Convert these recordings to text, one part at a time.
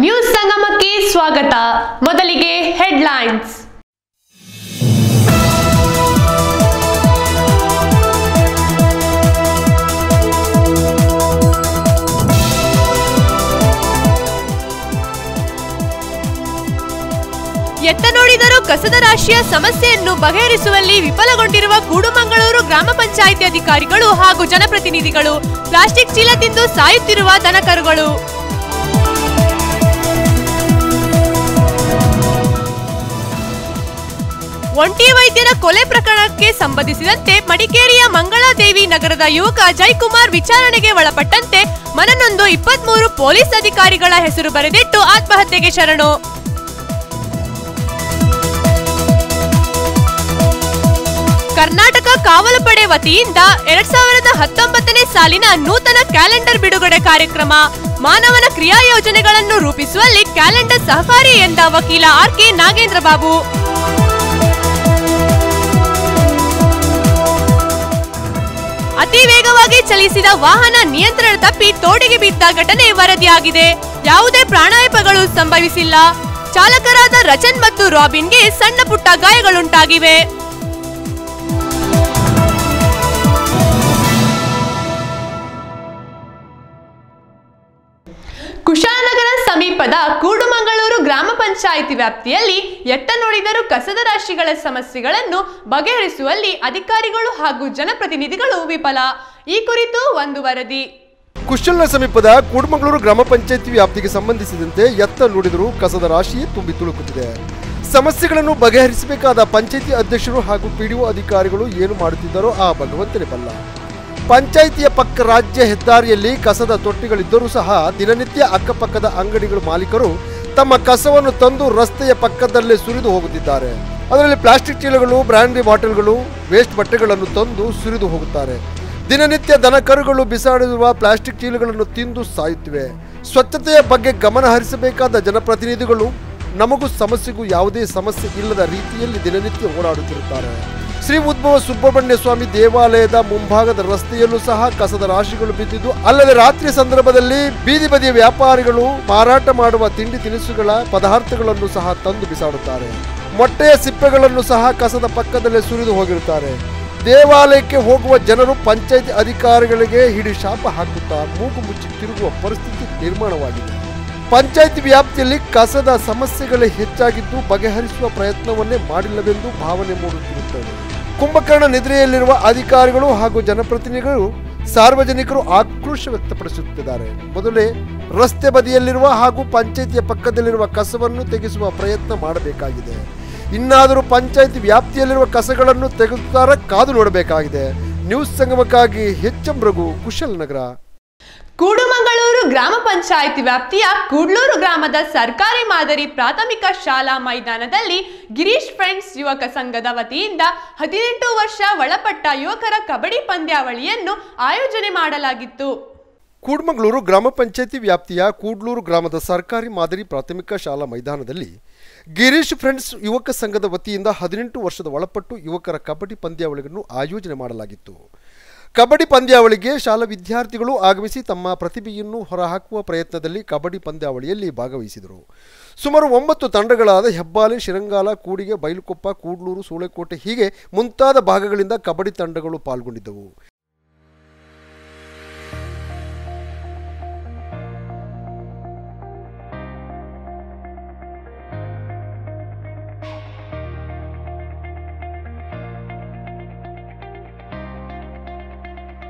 News ಸಂಗಮಕ್ಕೆ ಸ್ವಾಗತ. ಮೊದಲಿಗೆ headlines. ಎತ್ತ ನೋಡಿದರೂ ಕಸದ ರಾಶಿಯ ಸಮಸ್ಯೆಯನ್ನು ಬಗೆಹರಿಸುವಲ್ಲಿ ವಿಫಲಗೊಂಡಿರುವ ಕೂಡುಮಂಗಳೂರು ಗ್ರಾಮ ಪಂಚಾಯಿತಿ ಅಧಿಕಾರಿಗಳು ಹಾಗೂ ಜನಪ್ರತಿನಿಧಿಗಳು. ಪ್ಲಾಸ್ಟಿಕ್ ಚೀಲ ತಿಂದು ಸಾಯುತ್ತಿರುವ ದನಕರುಗಳು. ಒಂಟಿ ವೈದ್ಯರ ಕೊಲೆ ಪ್ರಕರಣಕ್ಕೆ ಸಂಬಂಧಿಸಿದಂತೆ ಮಡಿಕೇರಿಯ ಮಂಗಳಾದೇವಿ ನಗರದ ಯುವಕ ಜೈಕುಮಾರ್ ವಿಚಾರಣೆಗೆ ಒಳಪಟ್ಟಂತೆ ಮನನೊಂದು 23 ಪೊಲೀಸ್ ಅಧಿಕಾರಿಗಳ ಹೆಸರು ಬರೆದಿಟ್ಟು ಆತ್ಮಹತ್ಯೆಗೆ ಶರಣು. ಕರ್ನಾಟಕ ಕಾವಲು ಪಡೆ ವತಿಯಿಂದ 2019ನೇ ಸಾಲಿನ ನೂತನ ಕ್ಯಾಲೆಂಡರ್ ಬಿಡುಗಡೆ ಕಾರ್ಯಕ್ರಮ. ಮಾನವನ ಕ್ರಿಯಾ ಯೋಜನೆಗಳನ್ನು ರೂಪಿಸುವಲ್ಲಿ ಕ್ಯಾಲೆಂಡರ್ ಸಹಕಾರಿ ಎಂದ ವಕೀಲ ಆರ್.ಕೆ. ನಾಗೇಂದ್ರ ಬಾಬು. ಅತಿ ವೇಗವಾಗಿ ಚಲಿಸಿದ ವಾಹನ ನಿಯಂತ್ರಣ ತಪ್ಪಿ ತೋಡಿಗೆ ಬಿದ್ದ ಘಟನೆ ವರದಿಯಾಗಿದೆ. ಯಾವುದೇ ಪ್ರಾಣಾಪಾಯಗಳು ಸಂಭವಿಸಿಲ್ಲ. ಚಾಲಕರಾದ ರಚನ್ ಮತ್ತು ರಾಬಿನ್ಗೆ ಸಣ್ಣ ಪುಟ್ಟ ಗಾಯಗಳುಂಟಾಗಿವೆ. ಕುಶಾಲನಗರ ಸಮೀಪದ ಕೂಡುಮಂಗಳೂರು ಗ್ರಾಮ ಪಂಚಾಯಿತಿ ವ್ಯಾಪ್ತಿಯಲ್ಲಿ ಎತ್ತ ನೋಡಿದರೂ ಕಸದ ರಾಶಿಗಳ ಸಮಸ್ಯೆಗಳನ್ನು ಬಗೆಹರಿಸುವಲ್ಲಿ ಅಧಿಕಾರಿಗಳು ಹಾಗೂ ಜನಪ್ರತಿನಿಧಿಗಳು ವಿಫಲ. ಈ ಕುರಿತು ಒಂದು ವರದಿ. ಕುಶಾಲನಗರ ಸಮೀಪದ ಕೂಡುಮಂಗಳೂರು ಗ್ರಾಮ ಪಂಚಾಯಿತಿ ವ್ಯಾಪ್ತಿಗೆ ಸಂಬಂಧಿಸಿದಂತೆ ಎತ್ತ ನೋಡಿದರೂ ಕಸದ ರಾಶಿಯೇ ತುಂಬಿ ತುಳುಕುತ್ತಿದೆ. ಸಮಸ್ಯೆಗಳನ್ನು ಬಗೆಹರಿಸಬೇಕಾದ ಪಂಚಾಯಿತಿ ಅಧ್ಯಕ್ಷರು ಹಾಗೂ ಪಿಡಿಒ ಅಧಿಕಾರಿಗಳು ಏನು ಮಾಡುತ್ತಿದ್ದಾರೋ ಆ ಭಗವಂತನೇ ಬಲ್ಲ. ಪಂಚಾಯಿತಿಯ ಪಕ್ಕ ರಾಜ್ಯ ಹೆದ್ದಾರಿಯಲ್ಲಿ ಕಸದ ತೊಟ್ಟಿಗಳಿದ್ದರೂ ಸಹ ದಿನನಿತ್ಯ ಅಕ್ಕಪಕ್ಕದ ಅಂಗಡಿಗಳ ಮಾಲೀಕರು ತಮ್ಮ ಕಸವನ್ನು ತಂದು ರಸ್ತೆಯ ಪಕ್ಕದಲ್ಲೇ ಸುರಿದು ಹೋಗುತ್ತಿದ್ದಾರೆ. ಅದರಲ್ಲಿ ಪ್ಲಾಸ್ಟಿಕ್ ಚೀಲಗಳು, ಬ್ರ್ಯಾಂಡಿ ಬಾಟಲ್ಗಳು, ವೇಸ್ಟ್ ಬಟ್ಟೆಗಳನ್ನು ತಂದು ಸುರಿದು ಹೋಗುತ್ತಾರೆ. ದಿನನಿತ್ಯ ದನಕರುಗಳು ಬಿಸಾಡಿರುವ ಪ್ಲಾಸ್ಟಿಕ್ ಚೀಲಗಳನ್ನು ತಿಂದು ಸಾಯುತ್ತಿವೆ. ಸ್ವಚ್ಛತೆಯ ಬಗ್ಗೆ ಗಮನ ಹರಿಸಬೇಕಾದ ಜನಪ್ರತಿನಿಧಿಗಳು ನಮಗೂ ಸಮಸ್ಯೆಗೂ ಯಾವುದೇ ಸಮಸ್ಯೆ ಇಲ್ಲದ ರೀತಿಯಲ್ಲಿ ದಿನನಿತ್ಯ ಓಡಾಡುತ್ತಿರುತ್ತಾರೆ. ಶ್ರೀ ಉದ್ಭವ ಸುಬ್ರಹ್ಮಣ್ಯ ಸ್ವಾಮಿ ದೇವಾಲಯದ ಮುಂಭಾಗದ ರಸ್ತೆಯಲ್ಲೂ ಸಹ ಕಸದ ರಾಶಿಗಳು ಬಿದ್ದಿದ್ದು, ಅಲ್ಲದೆ ರಾತ್ರಿ ಸಂದರ್ಭದಲ್ಲಿ ಬೀದಿ ಬದಿಯ ವ್ಯಾಪಾರಿಗಳು ಮಾರಾಟ ಮಾಡುವ ತಿಂಡಿ ತಿನಿಸುಗಳ ಪದಾರ್ಥಗಳನ್ನು ಸಹ ತಂದು ಬಿಸಾಡುತ್ತಾರೆ. ಮೊಟ್ಟೆಯ ಸಿಪ್ಪೆಗಳನ್ನು ಸಹ ಕಸದ ಪಕ್ಕದಲ್ಲೇ ಸುರಿದು ಹೋಗಿರುತ್ತಾರೆ. ದೇವಾಲಯಕ್ಕೆ ಹೋಗುವ ಜನರು ಪಂಚಾಯಿತಿ ಅಧಿಕಾರಿಗಳಿಗೆ ಹಿಡಿ ಶಾಪ ಹಾಕುತ್ತಾ ಮೂಗು ಮುಚ್ಚಿ ತಿರುಗುವ ಪರಿಸ್ಥಿತಿ ನಿರ್ಮಾಣವಾಗಿದೆ. ಪಂಚಾಯಿತಿ ವ್ಯಾಪ್ತಿಯಲ್ಲಿ ಕಸದ ಸಮಸ್ಯೆಗಳೇ ಹೆಚ್ಚಾಗಿದ್ದು ಬಗೆಹರಿಸುವ ಪ್ರಯತ್ನವನ್ನೇ ಮಾಡಿಲ್ಲವೆಂದು ಭಾವನೆ ಮೂಡುತ್ತಿರುತ್ತದೆ. ಕುಂಭಕರ್ಣ ನಿದ್ರೆಯಲ್ಲಿರುವ ಅಧಿಕಾರಿಗಳು ಹಾಗೂ ಜನಪ್ರತಿನಿಧಿಗಳು ಸಾರ್ವಜನಿಕರು ಆಕ್ರೋಶ ವ್ಯಕ್ತಪಡಿಸುತ್ತಿದ್ದಾರೆ. ಮೊದಲೇ ರಸ್ತೆ ಬದಿಯಲ್ಲಿರುವ ಹಾಗೂ ಪಂಚಾಯಿತಿಯ ಪಕ್ಕದಲ್ಲಿರುವ ಕಸವನ್ನು ತೆಗೆಸುವ ಪ್ರಯತ್ನ ಮಾಡಬೇಕಾಗಿದೆ. ಇನ್ನಾದರೂ ಪಂಚಾಯಿತಿ ವ್ಯಾಪ್ತಿಯಲ್ಲಿರುವ ಕಸಗಳನ್ನು ತೆಗೆದುತ್ತಾರೆ ಕಾದು ನೋಡಬೇಕಾಗಿದೆ. News ಸಂಗಮಕ್ಕಾಗಿ HM. ರಘು, ಕುಶಾಲನಗರ. ಕೂಡುಮಂಗಳೂರು ಗ್ರಾಮ ಪಂಚಾಯಿತಿ ವ್ಯಾಪ್ತಿಯ ಕೂಡ್ಲೂರು ಗ್ರಾಮದ ಸರ್ಕಾರಿ ಮಾದರಿ ಪ್ರಾಥಮಿಕ ಶಾಲಾ ಮೈದಾನದಲ್ಲಿ ಗಿರೀಶ್ ಫ್ರೆಂಡ್ಸ್ ಯುವಕ ಸಂಘದ ವತಿಯಿಂದ 18 ವರ್ಷ ಒಳಪಟ್ಟ ಯುವಕರ ಕಬಡ್ಡಿ ಪಂದ್ಯಾವಳಿಯನ್ನು ಆಯೋಜನೆ ಮಾಡಲಾಗಿತ್ತು. ಕೂಡುಮಂಗಳೂರು ಗ್ರಾಮ ಪಂಚಾಯಿತಿ ವ್ಯಾಪ್ತಿಯ ಕೂಡ್ಲೂರು ಗ್ರಾಮದ ಸರ್ಕಾರಿ ಮಾದರಿ ಪ್ರಾಥಮಿಕ ಶಾಲಾ ಮೈದಾನದಲ್ಲಿ ಗಿರೀಶ್ ಫ್ರೆಂಡ್ಸ್ ಯುವಕ ಸಂಘದ ವತಿಯಿಂದ 18 ವರ್ಷದ ಒಳಪಟ್ಟು ಯುವಕರ ಕಬಡ್ಡಿ ಪಂದ್ಯಾವಳಿಯನ್ನು ಆಯೋಜನೆ ಮಾಡಲಾಗಿತ್ತು. ಕಬಡ್ಡಿ ಪಂದ್ಯಾವಳಿಗೆ ಶಾಲಾ ವಿದ್ಯಾರ್ಥಿಗಳು ಆಗಮಿಸಿ ತಮ್ಮ ಪ್ರತಿಭೆಯನ್ನು ಹೊರಹಾಕುವ ಪ್ರಯತ್ನದಲ್ಲಿ ಕಬಡ್ಡಿ ಪಂದ್ಯಾವಳಿಯಲ್ಲಿ ಭಾಗವಹಿಸಿದರು. ಸುಮಾರು 9 ತಂಡಗಳಾದ ಹೆಬ್ಬಾಲೆ, ಶಿರಂಗಾಲ, ಕೂಡಿಗೆ, ಬೈಲುಕೊಪ್ಪ, ಕೂಡ್ಲೂರು, ಸೂಳೆಕೋಟೆ ಹೀಗೆ ಮುಂತಾದ ಭಾಗಗಳಿಂದ ಕಬಡ್ಡಿ ತಂಡಗಳು ಪಾಲ್ಗೊಂಡಿದ್ದವು.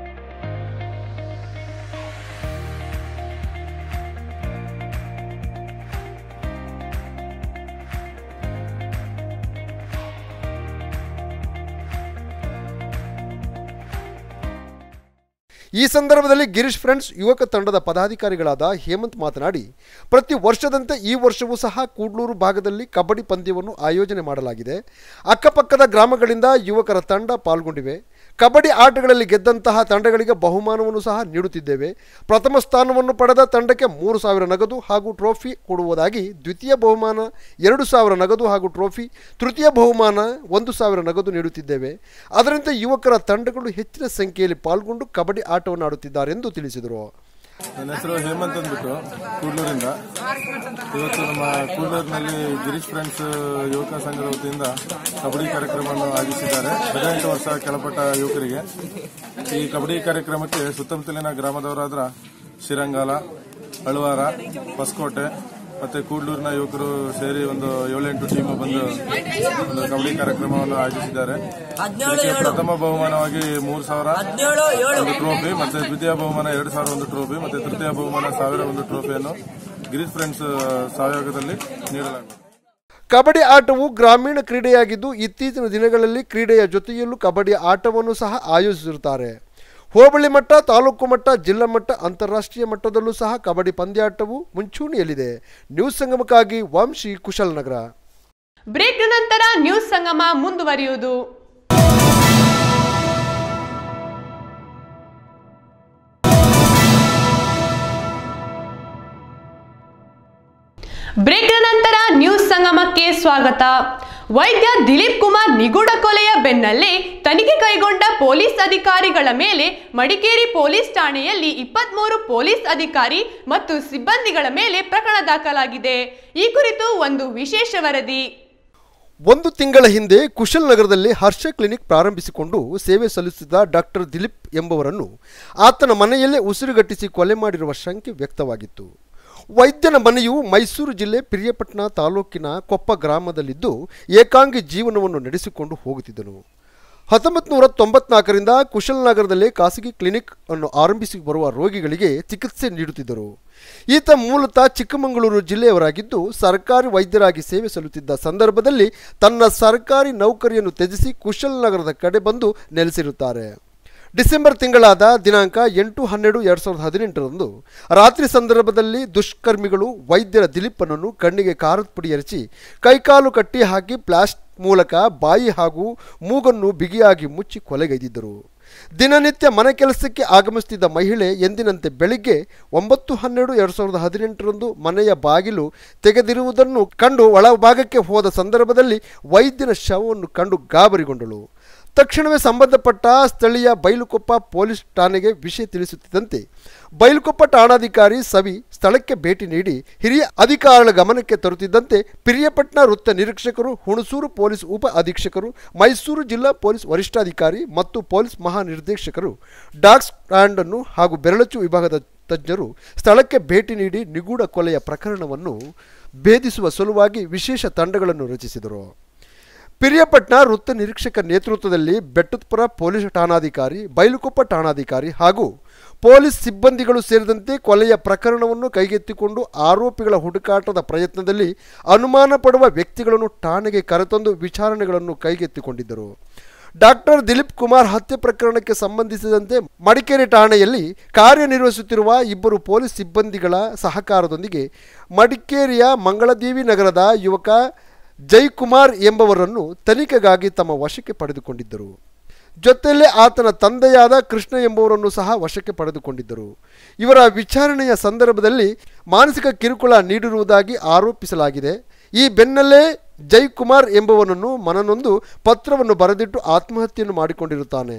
ಈ ಸಂದರ್ಭದಲ್ಲಿ ಗಿರೀಶ್ ಫ್ರೆಂಡ್ಸ್ ಯುವಕ ತಂಡದ ಪದಾಧಿಕಾರಿಗಳಾದ ಹೇಮಂತ್ ಮಾತನಾಡಿ, ಪ್ರತಿ ವರ್ಷದಂತೆ ಈ ವರ್ಷವೂ ಸಹ ಕೂಡ್ಲೂರು ಭಾಗದಲ್ಲಿ ಕಬಡ್ಡಿ ಪಂದ್ಯವನ್ನು ಆಯೋಜನೆ ಮಾಡಲಾಗಿದೆ. ಅಕ್ಕಪಕ್ಕದ ಗ್ರಾಮಗಳಿಂದ ಯುವಕರ ತಂಡ ಪಾಲ್ಗೊಂಡಿವೆ. ಕಬಡ್ಡಿ ಆಟಗಳಲ್ಲಿ ಗೆದ್ದಂತಹ ತಂಡಗಳಿಗೆ ಬಹುಮಾನವನ್ನು ಸಹ ನೀಡುತ್ತಿದ್ದೇವೆ. ಪ್ರಥಮ ಸ್ಥಾನವನ್ನು ಪಡೆದ ತಂಡಕ್ಕೆ 3,000 ನಗದು ಹಾಗೂ ಟ್ರೋಫಿ ಕೊಡುವುದಾಗಿ, ದ್ವಿತೀಯ ಬಹುಮಾನ 2,000 ನಗದು ಹಾಗೂ ಟ್ರೋಫಿ, ತೃತೀಯ ಬಹುಮಾನ 1,000 ನಗದು ನೀಡುತ್ತಿದ್ದೇವೆ. ಅದರಂತೆ ಯುವಕರ ತಂಡಗಳು ಹೆಚ್ಚಿನ ಸಂಖ್ಯೆಯಲ್ಲಿ ಪಾಲ್ಗೊಂಡು ಕಬಡ್ಡಿ ಆಟವನ್ನು ಆಡುತ್ತಿದ್ದಾರೆ ಎಂದು ತಿಳಿಸಿದರು. ನನ್ನ ಹೆಸರು ಹೇಮಂತ್ ಅಂದ್ಬಿಟ್ಟು ಕೂಡ್ಲೂರಿಂದ. ಇವತ್ತು ನಮ್ಮ ಕೂಡ್ಲೂರಿನಲ್ಲಿ ಗಿರೀಶ್ ಫ್ರೆಂಡ್ಸ್ ಯುವಕ ಸಂಘದ ವತಿಯಿಂದ ಕಬಡ್ಡಿ ಕಾರ್ಯಕ್ರಮವನ್ನು ಆಯೋಜಿಸಿದ್ದಾರೆ. 18 ವರ್ಷ ಕೆಳಪಟ್ಟ ಯುವಕರಿಗೆ ಈ ಕಬಡ್ಡಿ ಕಾರ್ಯಕ್ರಮಕ್ಕೆ ಸುತ್ತಮುತ್ತಲಿನ ಗ್ರಾಮದವರಾದ ಶಿರಂಗಾಲ, ಅಳುವಾರ, ಹೊಸಕೋಟೆ ಮತ್ತೆ ಕೂಡ್ಲೂರಿನ ಯುವಕರು ಸೇರಿ ಒಂದು 7-8 ಟೀಮ್ ಬಂದು ಒಂದು ಕಬಡ್ಡಿ ಕಾರ್ಯಕ್ರಮವನ್ನು ಆಯೋಜಿಸಿದ್ದಾರೆ. ಪ್ರಥಮ ಬಹುಮಾನವಾಗಿ 3,000 ಒಂದು ಟ್ರೋಫಿ, ಮತ್ತೆ ದ್ವಿತೀಯ ಬಹುಮಾನ 2,000 ಒಂದು ಟ್ರೋಫಿ, ಮತ್ತೆ ತೃತೀಯ ಬಹುಮಾನ 1,000 ಒಂದು ಟ್ರೋಫಿಯನ್ನು ಗಿರೀಶ್ ಫ್ರೆಂಡ್ಸ್ ಸಹಯೋಗದಲ್ಲಿ ನೀಡಲಾಗುತ್ತದೆ. ಕಬಡ್ಡಿ ಆಟವು ಗ್ರಾಮೀಣ ಕ್ರೀಡೆಯಾಗಿದ್ದು ಇತ್ತೀಚಿನ ದಿನಗಳಲ್ಲಿ ಕ್ರೀಡೆಯ ಜೊತೆಯಲ್ಲೂ ಕಬಡ್ಡಿ ಆಟವನ್ನು ಸಹ ಆಯೋಜಿಸಿರುತ್ತಾರೆ. ಹೋಬಳಿ ಮಟ್ಟ, ತಾಲೂಕು ಮಟ್ಟ, ಜಿಲ್ಲಾ ಮಟ್ಟ, ಅಂತಾರಾಷ್ಟ್ರೀಯ ಮಟ್ಟದಲ್ಲೂ ಸಹ ಕಬಡ್ಡಿ ಪಂದ್ಯಾಟವು ಮುಂಚೂಣಿಯಲ್ಲಿದೆ. ನ್ಯೂಸ್ ಸಂಗಮಕ್ಕಾಗಿ ವಂಶಿ, ಕುಶಾಲನಗರ. ಬ್ರೇಕ್ ನಂತರ ನ್ಯೂಸ್ ಸಂಗಮ ಮುಂದುವರಿಯುವುದು. ಬ್ರೇಕ್ ನಂತರ ನ್ಯೂಸ್ ಸಂಗಮಕ್ಕೆ ಸ್ವಾಗತ. ವೈದ್ಯ ದಿಲೀಪ್ ಕುಮಾರ್ ನಿಗೂಢ ಕೊಲೆಯ ಬೆನ್ನಲ್ಲೇ ತನಿಖೆ ಕೈಗೊಂಡ ಪೊಲೀಸ್ ಅಧಿಕಾರಿಗಳ ಮೇಲೆ ಮಡಿಕೇರಿ ಪೊಲೀಸ್ ಠಾಣೆಯಲ್ಲಿ 23 ಪೊಲೀಸ್ ಅಧಿಕಾರಿ ಮತ್ತು ಸಿಬ್ಬಂದಿಗಳ ಮೇಲೆ ಪ್ರಕರಣ ದಾಖಲಾಗಿದೆ. ಈ ಕುರಿತು ಒಂದು ವಿಶೇಷ ವರದಿ. 1 ತಿಂಗಳ ಹಿಂದೆ ಕುಶಾಲನಗರದಲ್ಲಿ ಹರ್ಷ ಕ್ಲಿನಿಕ್ ಪ್ರಾರಂಭಿಸಿಕೊಂಡು ಸೇವೆ ಸಲ್ಲಿಸಿದ ಡಾಕ್ಟರ್ ದಿಲೀಪ್ ಎಂಬುವರನ್ನು ಆತನ ಮನೆಯಲ್ಲೇ ಉಸಿರುಗಟ್ಟಿಸಿ ಕೊಲೆ ಮಾಡಿರುವ ಶಂಕೆ ವ್ಯಕ್ತವಾಗಿತ್ತು. ವೈದ್ಯನ ಮನೆಯು ಮೈಸೂರು ಜಿಲ್ಲೆ ಪಿರಿಯಾಪಟ್ಟಣ ತಾಲೂಕಿನ ಕೊಪ್ಪ ಗ್ರಾಮದಲ್ಲಿದ್ದು ಏಕಾಂಗಿ ಜೀವನವನ್ನು ನಡೆಸಿಕೊಂಡು ಹೋಗುತ್ತಿದ್ದನು. 1994ರಿಂದ ಕುಶಾಲನಗರದಲ್ಲಿ ಖಾಸಗಿ ಕ್ಲಿನಿಕ್ ಅನ್ನು ಆರಂಭಿಸಿ ಬರುವ ರೋಗಿಗಳಿಗೆ ಚಿಕಿತ್ಸೆ ನೀಡುತ್ತಿದ್ದರು. ಈತ ಮೂಲತಃ ಚಿಕ್ಕಮಗಳೂರು ಜಿಲ್ಲೆಯವರಾಗಿದ್ದು ಸರ್ಕಾರಿ ವೈದ್ಯರಾಗಿ ಸೇವೆ ಸಲ್ಲುತ್ತಿದ್ದ ಸಂದರ್ಭದಲ್ಲಿ ತನ್ನ ಸರ್ಕಾರಿ ನೌಕರಿಯನ್ನು ತ್ಯಜಿಸಿ ಕುಶಾಲನಗರದ ಕಡೆ ಬಂದು ನೆಲೆಸಿರುತ್ತಾರೆ. ಡಿಸೆಂಬರ್ ತಿಂಗಳಾದ ದಿನಾಂಕ 8-12-2018ರಂದು ರಾತ್ರಿ ಸಂದರ್ಭದಲ್ಲಿ ದುಷ್ಕರ್ಮಿಗಳು ವೈದ್ಯರ ದಿಲೀಪನನ್ನು ಕಣ್ಣಿಗೆ ಖಾರದ ಪುಡಿ ಎರಚಿ ಕೈಕಾಲು ಕಟ್ಟಿ ಹಾಕಿ ಪ್ಲಾಸ್ಟಿಕ್ ಮೂಲಕ ಬಾಯಿ ಹಾಗೂ ಮೂಗನ್ನು ಬಿಗಿಯಾಗಿ ಮುಚ್ಚಿ ಕೊಲೆಗೈದಿದ್ದರು. ದಿನನಿತ್ಯ ಮನೆ ಕೆಲಸಕ್ಕೆ ಆಗಮಿಸುತ್ತಿದ್ದ ಮಹಿಳೆ ಎಂದಿನಂತೆ ಬೆಳಿಗ್ಗೆ 9-12-2018ರಂದು ಮನೆಯ ಬಾಗಿಲು ತೆಗೆದಿರುವುದನ್ನು ಕಂಡು ಒಳಭಾಗಕ್ಕೆ ಹೋದ ಸಂದರ್ಭದಲ್ಲಿ ವೈದ್ಯನ ಶವವನ್ನು ಕಂಡು ಗಾಬರಿಗೊಂಡಳು. ತಕ್ಷಣವೇ ಸಂಬಂಧಪಟ್ಟ ಸ್ಥಳೀಯ ಬೈಲುಕೊಪ್ಪ ಪೊಲೀಸ್ ಠಾಣೆಗೆ ವಿಷಯ ತಿಳಿಸುತ್ತಿದ್ದಂತೆ ಬೈಲುಕೊಪ್ಪ ಠಾಣಾಧಿಕಾರಿ ಸವಿ ಸ್ಥಳಕ್ಕೆ ಭೇಟಿ ನೀಡಿ ಹಿರಿಯ ಅಧಿಕಾರಿಗಳ ಗಮನಕ್ಕೆ ತರುತ್ತಿದ್ದಂತೆ ಪಿರಿಯಾಪಟ್ಟಣ ವೃತ್ತ ನಿರೀಕ್ಷಕರು, ಹುಣಸೂರು ಪೊಲೀಸ್ ಉಪ ಅಧೀಕ್ಷಕರು, ಮೈಸೂರು ಜಿಲ್ಲಾ ಪೊಲೀಸ್ ವರಿಷ್ಠಾಧಿಕಾರಿ ಮತ್ತು ಪೊಲೀಸ್ ಮಹಾನಿರ್ದೇಶಕರು ಡಾಗ್ ಸ್ಕ್ವಾಡ್ ಅನ್ನು ಹಾಗೂ ಬೆರಳಚ್ಚು ವಿಭಾಗದ ತಜ್ಞರು ಸ್ಥಳಕ್ಕೆ ಭೇಟಿ ನೀಡಿ ನಿಗೂಢ ಕೊಲೆಯ ಪ್ರಕರಣವನ್ನು ಭೇದಿಸುವ ಸಲುವಾಗಿ ವಿಶೇಷ ತಂಡಗಳನ್ನು ರಚಿಸಿದರು. ಪಿರಿಯಾಪಟ್ಟಣ ವೃತ್ತ ನಿರೀಕ್ಷಕ ನೇತೃತ್ವದಲ್ಲಿ ಬೆಟ್ಟದಪುರ ಪೊಲೀಸ್ ಠಾಣಾಧಿಕಾರಿ, ಬೈಲುಕೊಪ್ಪ ಠಾಣಾಧಿಕಾರಿ ಹಾಗೂ ಪೊಲೀಸ್ ಸಿಬ್ಬಂದಿಗಳು ಸೇರಿದಂತೆ ಕೊಲೆಯ ಪ್ರಕರಣವನ್ನು ಕೈಗೆತ್ತಿಕೊಂಡು ಆರೋಪಿಗಳ ಹುಡುಕಾಟದ ಪ್ರಯತ್ನದಲ್ಲಿ ಅನುಮಾನ ಪಡುವ ವ್ಯಕ್ತಿಗಳನ್ನು ಠಾಣೆಗೆ ಕರೆತಂದು ವಿಚಾರಣೆಗಳನ್ನು ಕೈಗೆತ್ತಿಕೊಂಡಿದ್ದರು. ಡಾಕ್ಟರ್ ದಿಲೀಪ್ ಕುಮಾರ್ ಹತ್ಯೆ ಪ್ರಕರಣಕ್ಕೆ ಸಂಬಂಧಿಸಿದಂತೆ ಮಡಿಕೇರಿ ಠಾಣೆಯಲ್ಲಿ ಕಾರ್ಯನಿರ್ವಹಿಸುತ್ತಿರುವ 2 ಪೊಲೀಸ್ ಸಿಬ್ಬಂದಿಗಳ ಸಹಕಾರದೊಂದಿಗೆ ಮಡಿಕೇರಿಯ ಮಂಗಳದೇವಿ ನಗರದ ಯುವಕ ಜೈಕುಮಾರ್ ಎಂಬವರನ್ನು ತನಿಖೆಗಾಗಿ ತಮ್ಮ ವಶಕ್ಕೆ ಪಡೆದುಕೊಂಡಿದ್ದರು. ಜೊತೆಯಲ್ಲೇ ಆತನ ತಂದೆಯಾದ ಕೃಷ್ಣ ಎಂಬುವರನ್ನು ಸಹ ವಶಕ್ಕೆ ಪಡೆದುಕೊಂಡಿದ್ದರು. ಇವರ ವಿಚಾರಣೆಯ ಸಂದರ್ಭದಲ್ಲಿ ಮಾನಸಿಕ ಕಿರುಕುಳ ನೀಡಿರುವುದಾಗಿ ಆರೋಪಿಸಲಾಗಿದೆ. ಈ ಬೆನ್ನಲ್ಲೇ ಜೈಕುಮಾರ್ ಎಂಬುವನನ್ನು ಮನನೊಂದು ಪತ್ರವನ್ನು ಬರೆದಿಟ್ಟು ಆತ್ಮಹತ್ಯೆಯನ್ನು ಮಾಡಿಕೊಂಡಿರುತ್ತಾನೆ.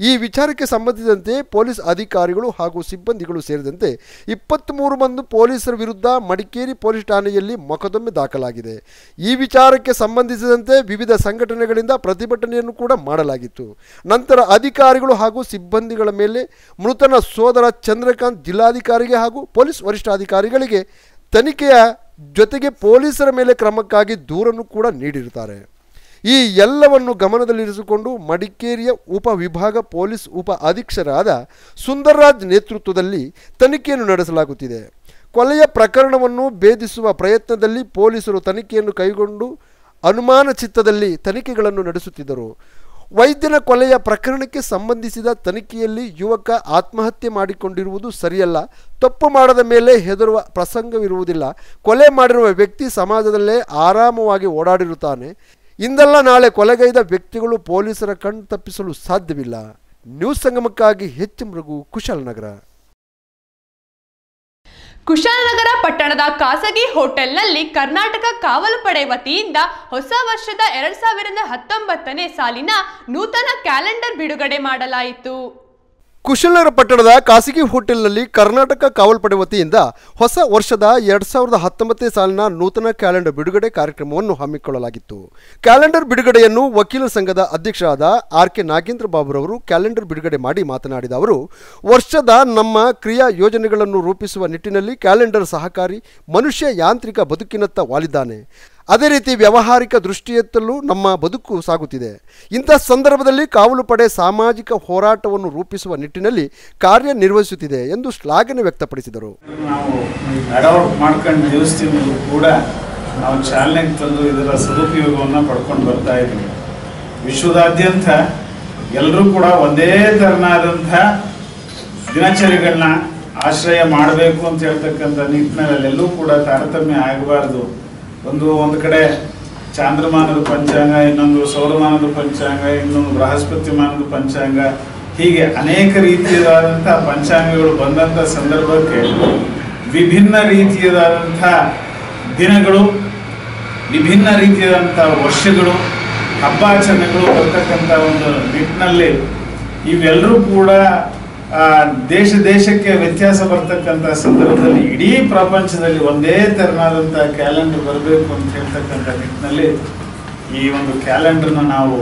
ಈ ವಿಚಾರಕ್ಕೆ ಸಂಬಂಧಿಸಿದಂತೆ ಪೊಲೀಸ್ ಅಧಿಕಾರಿಗಳು ಹಾಗೂ ಸಿಬ್ಬಂದಿಗಳು ಸೇರಿದಂತೆ 23 ಮಂದಿ ಪೊಲೀಸರ ವಿರುದ್ಧ ಮಡಿಕೇರಿ ಪೊಲೀಸ್ ಠಾಣೆಯಲ್ಲಿ ಮೊಕದ್ದಮೆ ದಾಖಲಾಗಿದೆ. ಈ ವಿಚಾರಕ್ಕೆ ಸಂಬಂಧಿಸಿದಂತೆ ವಿವಿಧ ಸಂಘಟನೆಗಳಿಂದ ಪ್ರತಿಭಟನೆಯನ್ನು ಕೂಡ ಮಾಡಲಾಗಿತ್ತು. ನಂತರ ಅಧಿಕಾರಿಗಳು ಹಾಗೂ ಸಿಬ್ಬಂದಿಗಳ ಮೇಲೆ ಮೃತನ ಸೋದರ ಚಂದ್ರಕಾಂತ್ ಜಿಲ್ಲಾಧಿಕಾರಿಗೆ ಹಾಗೂ ಪೊಲೀಸ್ ವರಿಷ್ಠಾಧಿಕಾರಿಗಳಿಗೆ ತನಿಖೆಯ ಜೊತೆಗೆ ಪೊಲೀಸರ ಮೇಲೆ ಕ್ರಮಕ್ಕಾಗಿ ದೂರನ್ನು ಕೂಡ ನೀಡಿರುತ್ತಾರೆ. ಈ ಎಲ್ಲವನ್ನು ಗಮನದಲ್ಲಿರಿಸಿಕೊಂಡು ಮಡಿಕೇರಿಯ ಉಪವಿಭಾಗ ಪೊಲೀಸ್ ಉಪ ಅಧೀಕ್ಷಕರಾದ ಸುಂದರ್ರಾಜ್ ನೇತೃತ್ವದಲ್ಲಿ ತನಿಖೆಯನ್ನು ನಡೆಸಲಾಗುತ್ತಿದೆ. ಕೊಲೆಯ ಪ್ರಕರಣವನ್ನು ಭೇದಿಸುವ ಪ್ರಯತ್ನದಲ್ಲಿ ಪೊಲೀಸರು ತನಿಖೆಯನ್ನು ಕೈಗೊಂಡು ಅನುಮಾನ ಚಿತ್ತದಲ್ಲಿ ತನಿಖೆಗಳನ್ನು ನಡೆಸುತ್ತಿದ್ದರು. ವೈದ್ಯನ ಕೊಲೆಯ ಪ್ರಕರಣಕ್ಕೆ ಸಂಬಂಧಿಸಿದ ತನಿಖೆಯಲ್ಲಿ ಯುವಕ ಆತ್ಮಹತ್ಯೆ ಮಾಡಿಕೊಂಡಿರುವುದು ಸರಿಯಲ್ಲ. ತಪ್ಪು ಮಾಡದ ಮೇಲೆ ಹೆದರುವ ಪ್ರಸಂಗವಿರುವುದಿಲ್ಲ. ಕೊಲೆ ಮಾಡಿರುವ ವ್ಯಕ್ತಿ ಸಮಾಜದಲ್ಲೇ ಆರಾಮವಾಗಿ ಓಡಾಡಿರುತ್ತಾನೆ. ಇಂದಲ್ಲ ನಾಳೆ ಕೊಲೆಗೈದ ವ್ಯಕ್ತಿಗಳು ಪೊಲೀಸರ ಕಣ್ಣು ತಪ್ಪಿಸಲು ಸಾಧ್ಯವಿಲ್ಲ. ನ್ಯೂಸ್ ಸಂಗಮಕ್ಕಾಗಿ HM ರಘು, ಕುಶಾಲನಗರ. ಕುಶಾಲನಗರ ಪಟ್ಟಣದ ಖಾಸಗಿ ಹೋಟೆಲ್ನಲ್ಲಿ ಕರ್ನಾಟಕ ಕಾವಲು ಪಡೆ ವತಿಯಿಂದ ಹೊಸ ವರ್ಷದ 2019ನೇ ಸಾಲಿನ ನೂತನ ಕ್ಯಾಲೆಂಡರ್ ಬಿಡುಗಡೆ ಮಾಡಲಾಯಿತು. ಕುಶಲನಗರ ಪಟ್ಟಣದ ಖಾಸಗಿ ಹೋಟೆಲ್ನಲ್ಲಿ ಕರ್ನಾಟಕ ಕಾವಲ್ಪಡೆ ವತಿಯಿಂದ ಹೊಸ ವರ್ಷದ 2019 ಸಾಲಿನ ನೂತನ ಕ್ಯಾಲೆಂಡರ್ ಬಿಡುಗಡೆ ಕಾರ್ಯಕ್ರಮವನ್ನು ಹಮ್ಮಿಕೊಳ್ಳಲಾಗಿತ್ತು. ಕ್ಯಾಲೆಂಡರ್ ಬಿಡುಗಡೆಯನ್ನು ವಕೀಲರ ಸಂಘದ ಅಧ್ಯಕ್ಷರಾದ ಆರ್.ಕೆ. ನಾಗೇಂದ್ರ ಬಾಬುರವರು ಕ್ಯಾಲೆಂಡರ್ ಬಿಡುಗಡೆ ಮಾಡಿ ಮಾತನಾಡಿದ ಅವರು, ವರ್ಷದ ನಮ್ಮ ಕ್ರಿಯಾ ಯೋಜನೆಗಳನ್ನು ರೂಪಿಸುವ ನಿಟ್ಟಿನಲ್ಲಿ ಕ್ಯಾಲೆಂಡರ್ ಸಹಕಾರಿ, ಮನುಷ್ಯ ಯಾಂತ್ರಿಕ ಬದುಕಿನತ್ತ ವಾಲಿದ್ದಾನೆ. ಅದೇ ರೀತಿ ವ್ಯಾವಹಾರಿಕ ದೃಷ್ಟಿಯತ್ತಲೂ ನಮ್ಮ ಬದುಕು ಸಾಗುತ್ತಿದೆ. ಇಂಥ ಸಂದರ್ಭದಲ್ಲಿ ಕಾವಲು ಪಡೆ ಸಾಮಾಜಿಕ ಹೋರಾಟವನ್ನು ರೂಪಿಸುವ ನಿಟ್ಟಿನಲ್ಲಿ ಕಾರ್ಯನಿರ್ವಹಿಸುತ್ತಿದೆ ಎಂದು ಶ್ಲಾಘನೆ ವ್ಯಕ್ತಪಡಿಸಿದರು. ನಾವು ಅಡಾಪ್ಟ್ ಮಾಡ್ಕೊಂಡು ದಿವಸದಿಂದ ಕೂಡ ನಾವು ಚಾಲನೆಗೆ ತಂದು ಇದರ ಸದುಪಯೋಗವನ್ನು ಪಡ್ಕೊಂಡು ಬರ್ತಾ ಇದ್ದೀವಿ. ವಿಶ್ವದಾದ್ಯಂತ ಎಲ್ಲರೂ ಕೂಡ ಒಂದೇ ತೆರನಾದಂಥ ದಿನಚರಿಗಳನ್ನ ಆಶ್ರಯ ಮಾಡಬೇಕು ಅಂತ ಹೇಳ್ತಕ್ಕಂಥ ನಿಟ್ಟಿನಲ್ಲಿ ಎಲ್ಲೂ ಕೂಡ ತಾರತಮ್ಯ ಆಗಬಾರ್ದು. ಒಂದು ಕಡೆ ಚಾಂದ್ರಮಾನದ ಪಂಚಾಂಗ, ಇನ್ನೊಂದು ಸೌರಮಾನದ ಪಂಚಾಂಗ, ಇನ್ನೊಂದು ಬೃಹಸ್ಪತಿ ಮಾನದ ಪಂಚಾಂಗ, ಹೀಗೆ ಅನೇಕ ರೀತಿಯಾದಂಥ ಪಂಚಾಂಗಗಳು ಬಂದಂಥ ಸಂದರ್ಭಕ್ಕೆ ವಿಭಿನ್ನ ರೀತಿಯಾದಂಥ ದಿನಗಳು, ವಿಭಿನ್ನ ರೀತಿಯಾದಂಥ ವರ್ಷಗಳು, ಹಬ್ಬಾಚರಣೆಗಳು ಬರ್ತಕ್ಕಂಥ ಒಂದು ನಿಟ್ಟಿನಲ್ಲಿ ಇವೆಲ್ಲರೂ ಕೂಡ ದೇಶಕ್ಕೆ ವ್ಯತ್ಯಾಸ ಬರ್ತಕ್ಕಂಥ ಸಂದರ್ಭದಲ್ಲಿ ಇಡೀ ಪ್ರಪಂಚದಲ್ಲಿ ಒಂದೇ ತೆರನಾದಂಥ ಕ್ಯಾಲೆಂಡರ್ ಬರಬೇಕು ಅಂತ ಹೇಳ್ತಕ್ಕಂಥ ನಿಟ್ಟಿನಲ್ಲಿ ಈ ಒಂದು ಕ್ಯಾಲೆಂಡರ್ನ ನಾವು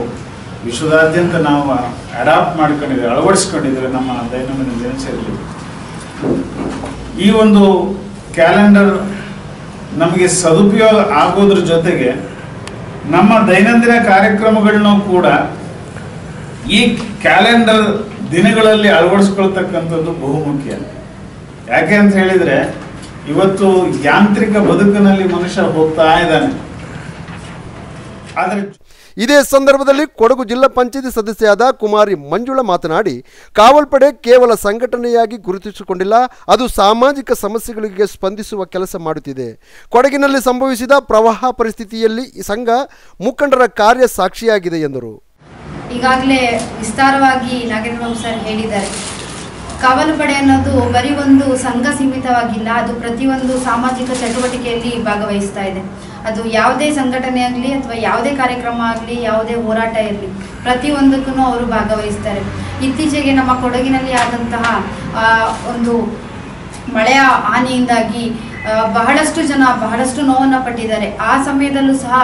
ವಿಶ್ವದಾದ್ಯಂತ ನಾವು ಅಡಾಪ್ಟ್ ಮಾಡ್ಕೊಂಡಿದ್ದೇವೆ, ಅಳವಡಿಸ್ಕೊಂಡಿದ್ದೇವೆ ನಮ್ಮ ದೈನಂದಿನ ದಿನಚರಿಯಲ್ಲಿ. ಈ ಒಂದು ಕ್ಯಾಲೆಂಡರ್ ನಮಗೆ ಸದುಪಯೋಗ ಆಗೋದ್ರ ಜೊತೆಗೆ ನಮ್ಮ ದೈನಂದಿನ ಕಾರ್ಯಕ್ರಮಗಳನ್ನೂ ಕೂಡ ಈ ಕ್ಯಾಲೆಂಡರ್ ದಿನಗಳಲ್ಲಿ ಅಳವಡಿಸ್ಕೊಳ್ತಕ್ಕಂಥದ್ದು ಬಹುಮುಖ್ಯ. ಯಾಕೆ ಅಂತ ಹೇಳಿದ್ರೆ ಇವತ್ತು ಯಾಂತ್ರಿಕ ಬದುಕಿನಲ್ಲಿ ಮನುಷ್ಯ ಹೋಗ್ತಾ ಇದ್ದಾನೆ. ಆದರೆ ಇದೇ ಸಂದರ್ಭದಲ್ಲಿ ಕೊಡಗು ಜಿಲ್ಲಾ ಪಂಚಾಯತಿ ಸದಸ್ಯರಾದ ಕುಮಾರಿ ಮಂಜುಳಾ ಮಾತನಾಡಿ, ಕಾವಲ್ಪಡೆ ಕೇವಲ ಸಂಘಟನೆಯಾಗಿ ಗುರುತಿಸಿಕೊಂಡಿಲ್ಲ, ಅದು ಸಾಮಾಜಿಕ ಸಮಸ್ಯೆಗಳಿಗೆ ಸ್ಪಂದಿಸುವ ಕೆಲಸ ಮಾಡುತ್ತಿದೆ. ಕೊಡಗಿನಲ್ಲಿ ಸಂಭವಿಸಿದ ಪ್ರವಾಹ ಪರಿಸ್ಥಿತಿಯಲ್ಲಿ ಈ ಸಂಘ ಮುಖಂಡರ ಕಾರ್ಯ ಸಾಕ್ಷಿಯಾಗಿದೆ ಎಂದರು. ಈಗಾಗಲೇ ವಿಸ್ತಾರವಾಗಿ ನಾಗೇಂದ್ರ ಬಾಬು ಸರ್ ಹೇಳಿದ್ದಾರೆ. ಕಾವಲು ಪಡೆ ಅನ್ನೋದು ಬರೀ ಒಂದು ಸಂಘ ಸೀಮಿತವಾಗಿಲ್ಲ, ಅದು ಪ್ರತಿಯೊಂದು ಸಾಮಾಜಿಕ ಚಟುವಟಿಕೆಯಲ್ಲಿ ಭಾಗವಹಿಸ್ತಾ ಇದೆ. ಅದು ಯಾವುದೇ ಸಂಘಟನೆ ಆಗಲಿ ಅಥವಾ ಯಾವುದೇ ಕಾರ್ಯಕ್ರಮ ಆಗಲಿ, ಯಾವುದೇ ಹೋರಾಟ ಇರಲಿ, ಪ್ರತಿಯೊಂದಕ್ಕೂ ಅವರು ಭಾಗವಹಿಸ್ತಾರೆ. ಇತ್ತೀಚೆಗೆ ನಮ್ಮ ಕೊಡಗಿನಲ್ಲಿ ಆದಂತಹ ಒಂದು ಮಳೆಯ ಹಾನಿಯಿಂದಾಗಿ ಬಹಳಷ್ಟು ಜನ ಬಹಳಷ್ಟು ನೋವನ್ನು ಪಟ್ಟಿದ್ದಾರೆ. ಆ ಸಮಯದಲ್ಲೂ ಸಹ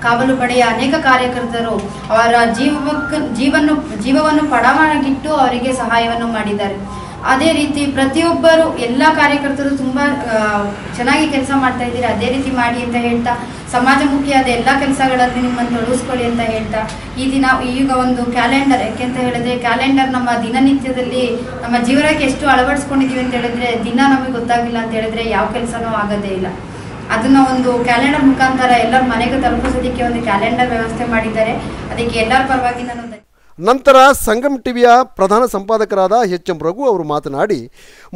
ಕಾವಲು ಪಡೆಯ ಅನೇಕ ಕಾರ್ಯಕರ್ತರು ಅವರ ಜೀವವನ್ನು ಪಣವಾಗಿಟ್ಟು ಅವರಿಗೆ ಸಹಾಯವನ್ನು ಮಾಡಿದ್ದಾರೆ. ಅದೇ ರೀತಿ ಪ್ರತಿಯೊಬ್ಬರು ಎಲ್ಲ ಕಾರ್ಯಕರ್ತರು ತುಂಬ ಚೆನ್ನಾಗಿ ಕೆಲಸ ಮಾಡ್ತಾ ಇದ್ದೀರಿ, ಅದೇ ರೀತಿ ಮಾಡಿ ಅಂತ ಹೇಳ್ತಾ, ಸಮಾಜಮುಖಿಯಾದ ಎಲ್ಲ ಕೆಲಸಗಳಲ್ಲಿ ನಿಮ್ಮನ್ನು ತೊಡಗಿಸ್ಕೊಳ್ಳಿ ಅಂತ ಹೇಳ್ತಾ, ಈ ದಿನ ಈಗ ಒಂದು ಕ್ಯಾಲೆಂಡರ್, ಯಾಕೆಂತ ಹೇಳಿದ್ರೆ ಕ್ಯಾಲೆಂಡರ್ ನಮ್ಮ ದಿನನಿತ್ಯದಲ್ಲಿ ನಮ್ಮ ಜೀವನಕ್ಕೆ ಎಷ್ಟು ಅಳವಡಿಸ್ಕೊಂಡಿದ್ದೀವಿ ಅಂತ ಹೇಳಿದ್ರೆ ದಿನ ನಮಗೆ ಗೊತ್ತಾಗಿಲ್ಲ ಅಂತ ಹೇಳಿದ್ರೆ ಯಾವ ಕೆಲಸನೂ ಆಗೋದೇ ಇಲ್ಲ. ಅದನ್ನ ಒಂದು ಕ್ಯಾಲೆಂಡರ್ ಮುಖಾಂತರ ಎಲ್ಲರ ಮನೆಗೆ ತಲುಪಿಸೋದಕ್ಕೆ ಒಂದು ಕ್ಯಾಲೆಂಡರ್ ವ್ಯವಸ್ಥೆ ಮಾಡಿದ್ದಾರೆ. ಅದಕ್ಕೆ ಎಲ್ಲರ ಪರವಾಗಿ ನಾನು ನಂತರ ಸಂಗಮ್ ಟಿವಿಯ ಪ್ರಧಾನ ಸಂಪಾದಕರಾದ ಎಚ್.ಎಂ. ರಘು ಅವರು ಮಾತನಾಡಿ,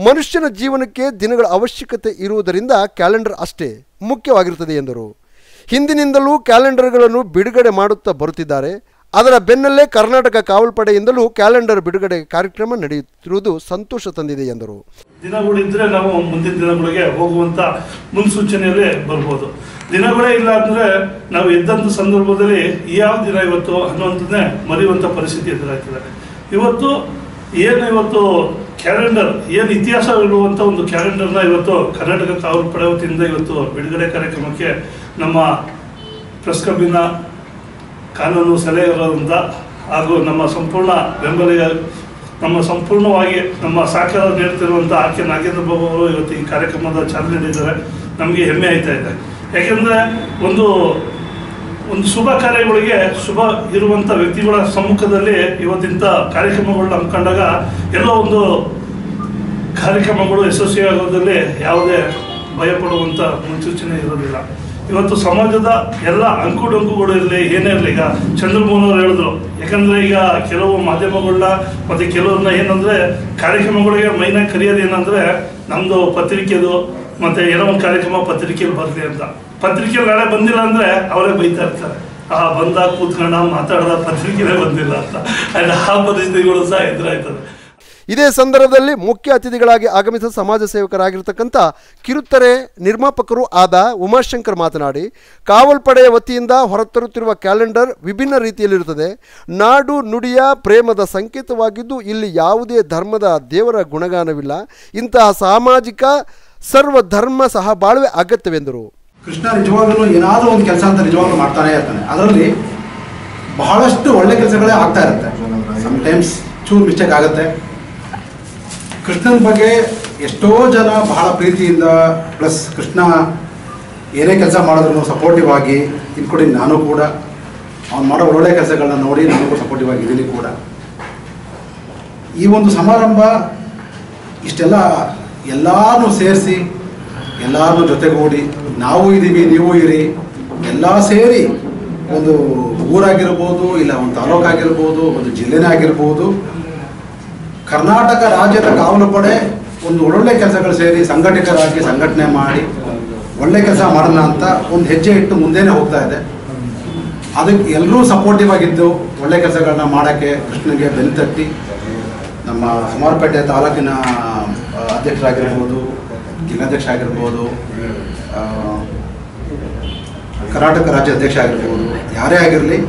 ಮನುಷ್ಯನ ಜೀವನಕ್ಕೆ ದಿನಗಳ ಅವಶ್ಯಕತೆ ಇರುವುದರಿಂದ ಕ್ಯಾಲೆಂಡರ್ ಅಷ್ಟೇ ಮುಖ್ಯವಾಗಿರುತ್ತದೆ ಎಂದರು. ಹಿಂದಿನಿಂದಲೂ ಕ್ಯಾಲೆಂಡರ್ಗಳನ್ನು ಬಿಡುಗಡೆ ಮಾಡುತ್ತಾ ಬರುತ್ತಿದ್ದಾರೆ. ಅದರ ಬೆನ್ನಲ್ಲೇ ಕರ್ನಾಟಕ ಕಾವಲ್ಪಡೆಯಿಂದಲೂ ಕ್ಯಾಲೆಂಡರ್ ಬಿಡುಗಡೆ ಕಾರ್ಯಕ್ರಮ ನಡೆಯುತ್ತಿರುವುದು ಸಂತೋಷ ತಂದಿದೆ ಎಂದರು. ದಿನಗಳಿದ್ರೆ ನಾವು ಮುಂದಿನ ದಿನಗಳಿಗೆ ಹೋಗುವಂತ ಮುನ್ಸೂಚನೆಯಲ್ಲೇ ಬರ್ಬೋದು. ದಿನಗಳೇ ಇಲ್ಲ ಅಂದ್ರೆ ನಾವು ಎದ್ದಂಥ ಸಂದರ್ಭದಲ್ಲಿ ಯಾವ ದಿನ ಇವತ್ತು ಅನ್ನುವಂಥದ್ದೇ ಮರೆಯುವಂಥ ಪರಿಸ್ಥಿತಿ ಎದುರಾಗ್ತದೆ. ಇವತ್ತು ಕ್ಯಾಲೆಂಡರ್ ಏನು ಇತಿಹಾಸ ಇರುವಂಥ ಒಂದು ಕ್ಯಾಲೆಂಡರ್ನ ಇವತ್ತು ಕರ್ನಾಟಕ ಕಾವಲ್ಪಡೆ ವತಿಯಿಂದ ಇವತ್ತು ಬಿಡುಗಡೆ ಕಾರ್ಯಕ್ರಮಕ್ಕೆ ನಮ್ಮ ಪ್ರೆಸ್ ಕ್ಲಬ್ಬಿನ ಕಾನೂನು ಸಲಹೆಗಾರರಿಂದ ಹಾಗೂ ನಮ್ಮ ಸಂಪೂರ್ಣ ಬೆಂಬಲಿಗ, ನಮ್ಮ ಸಂಪೂರ್ಣವಾಗಿ ನಮ್ಮ ಸಹಕಾರ ನೀಡುತ್ತಿರುವಂಥ ಆರ್.ಕೆ. ನಾಗೇಂದ್ರ ಬಾಬು ಅವರು ಇವತ್ತು ಈ ಕಾರ್ಯಕ್ರಮದ ಚಾಲನೆ ನೀಡಿದ್ದಾರೆ. ನಮಗೆ ಹೆಮ್ಮೆ ಆಯ್ತಾ ಇದೆ. ಯಾಕೆಂದರೆ ಒಂದು ಶುಭ ಕಾರ್ಯಗಳಿಗೆ ಶುಭ ಇರುವಂಥ ವ್ಯಕ್ತಿಗಳ ಸಮ್ಮುಖದಲ್ಲಿ ಇವತ್ತಿಂಥ ಕಾರ್ಯಕ್ರಮಗಳನ್ನ ಹಮ್ಮಿಕೊಂಡಾಗ ಎಲ್ಲೋ ಒಂದು ಕಾರ್ಯಕ್ರಮಗಳು ಯಶಸ್ವಿಯಾಗೋದ್ರಲ್ಲಿ ಯಾವುದೇ ಭಯಪಡುವಂಥ ಮುನ್ಸೂಚನೆ ಇರೋದಿಲ್ಲ. ಇವತ್ತು ಸಮಾಜದ ಎಲ್ಲ ಅಂಕುಡೊಂಕುಗಳು ಇರಲಿ, ಏನೇ ಇರಲಿ, ಈಗ ಚಂದ್ರಮೋಹನ್ ಅವರು ಹೇಳಿದ್ರು. ಯಾಕಂದರೆ ಈಗ ಕೆಲವು ಮಾಧ್ಯಮಗಳನ್ನ ಮತ್ತು ಕೆಲವ್ರನ್ನ ಏನಂದರೆ ಕಾರ್ಯಕ್ರಮಗಳಿಗೆ ಮೈನಾಗಿ ಕರೆಯೋದು ಏನಂದರೆ ನಮ್ಮದು ಪತ್ರಿಕೆದು ಮತ್ತು ಏನೋ ಒಂದು ಕಾರ್ಯಕ್ರಮ ಪತ್ರಿಕೆಯಲ್ಲಿ ಬರಲಿ ಅಂತ. ಪತ್ರಿಕೆಯಲ್ಲಿ ನಾಳೆ ಬಂದಿಲ್ಲ ಅಂದರೆ ಅವರೇ ಬೈತಾ ಇರ್ತಾರೆ, ಬಂದ ಕೂತ್ಕೊಂಡ ಮಾತಾಡ್ದ ಪತ್ರಿಕೆನೇ ಬಂದಿಲ್ಲ ಅಂತ. ಆ ಪರಿಸ್ಥಿತಿಗಳು ಸಹ ಎದುರಾಯ್ತದೆ. ಇದೇ ಸಂದರ್ಭದಲ್ಲಿ ಮುಖ್ಯ ಅತಿಥಿಗಳಾಗಿ ಆಗಮಿಸಿದ ಸಮಾಜ ಸೇವಕರಾಗಿರ್ತಕ್ಕಂಥ ಕಿರುತೆರೆ ನಿರ್ಮಾಪಕರು ಆದ ಉಮಾಶಂಕರ್ ಮಾತನಾಡಿ, ಕಾವಲ್ಪಡೆಯ ವತಿಯಿಂದ ಹೊರತರುತ್ತಿರುವ ಕ್ಯಾಲೆಂಡರ್ ವಿಭಿನ್ನ ರೀತಿಯಲ್ಲಿರುತ್ತದೆ. ನಾಡು ನುಡಿಯ ಪ್ರೇಮದ ಸಂಕೇತವಾಗಿದ್ದು ಇಲ್ಲಿ ಯಾವುದೇ ಧರ್ಮದ ದೇವರ ಗುಣಗಾನವಿಲ್ಲ. ಇಂತಹ ಸಾಮಾಜಿಕ ಸರ್ವಧರ್ಮ ಸಹಬಾಳ್ವೆ ಅಗತ್ಯವೆಂದರು. ಕೃಷ್ಣ ನಿಜವಾಗಲೂ ಏನಾದರೂ ಒಂದು ಕೆಲಸ ಅಂತ ನಿಜವಾಗ್ಲೂ ಮಾಡ್ತಾನೆ ಇರ್ತಾನೆ. ಅದರಲ್ಲಿ ಬಹಳಷ್ಟು ಒಳ್ಳೆ ಕೆಲಸಗಳೇ ಆಗ್ತಾ ಇರುತ್ತೆ. ಸಮ್ಟೈಮ್ಸ್ ಚೂರು ಮಿಸ್ಟೇಕ್ ಆಗುತ್ತೆ. ಕೃಷ್ಣನ ಬಗ್ಗೆ ಎಷ್ಟೋ ಜನ ಬಹಳ ಪ್ರೀತಿಯಿಂದ, ಪ್ಲಸ್ ಕೃಷ್ಣ ಏನೇ ಕೆಲಸ ಮಾಡಿದ್ರು ಸಪೋರ್ಟಿವ್ ಆಗಿ, ಇನ್ಕ್ಲೂಡಿಂಗ್ ನಾನು ಕೂಡ ಅವ್ನು ಮಾಡೋ ಒಳ್ಳೆ ಕೆಲಸಗಳನ್ನ ನೋಡಿ ನಾನು ಸಪೋರ್ಟಿವ್ ಆಗಿದ್ದೀನಿ ಕೂಡ. ಈ ಒಂದು ಸಮಾರಂಭ ಇಷ್ಟೆಲ್ಲ ಎಲ್ಲರೂ ಸೇರಿಸಿ, ಎಲ್ಲರೂ ಜೊತೆಗೂಡಿ, ನಾವು ಇದ್ದೀವಿ ನೀವು ಇರಿ, ಎಲ್ಲ ಸೇರಿ ಒಂದು ಊರಾಗಿರ್ಬೋದು, ಇಲ್ಲ ಒಂದು ತಾಲೂಕಾಗಿರ್ಬೋದು, ಒಂದು ಜಿಲ್ಲೆನೇ ಆಗಿರ್ಬೋದು, ಕರ್ನಾಟಕ ರಾಜ್ಯದ ಕಾವಲು ಪಡೆ ಒಂದು ಒಳ್ಳೊಳ್ಳೆ ಕೆಲಸಗಳು ಸೇರಿ ಸಂಘಟಕರಾಗಿ ಸಂಘಟನೆ ಮಾಡಿ ಒಳ್ಳೆ ಕೆಲಸ ಮಾಡೋಣ ಅಂತ ಒಂದು ಹೆಜ್ಜೆ ಇಟ್ಟು ಮುಂದೆನೇ ಹೋಗ್ತಾ ಇದೆ. ಅದಕ್ಕೆ ಎಲ್ಲರೂ ಸಪೋರ್ಟಿವ್ ಆಗಿದ್ದು ಒಳ್ಳೆ ಕೆಲಸಗಳನ್ನ ಮಾಡೋಕ್ಕೆ ಕೃಷ್ಣನಿಗೆ ಬೆನ್ನು ತಟ್ಟಿ ನಮ್ಮ ಸೋಮವಾರಪೇಟೆ ತಾಲೂಕಿನ ಅಧ್ಯಕ್ಷರಾಗಿರ್ಬೋದು, ಜಿಲ್ಲಾಧ್ಯಕ್ಷ ಆಗಿರ್ಬೋದು, ಕರ್ನಾಟಕ ರಾಜ್ಯ ಅಧ್ಯಕ್ಷ ಆಗಿರ್ಬೋದು, ಯಾರೇ ಆಗಿರಲಿ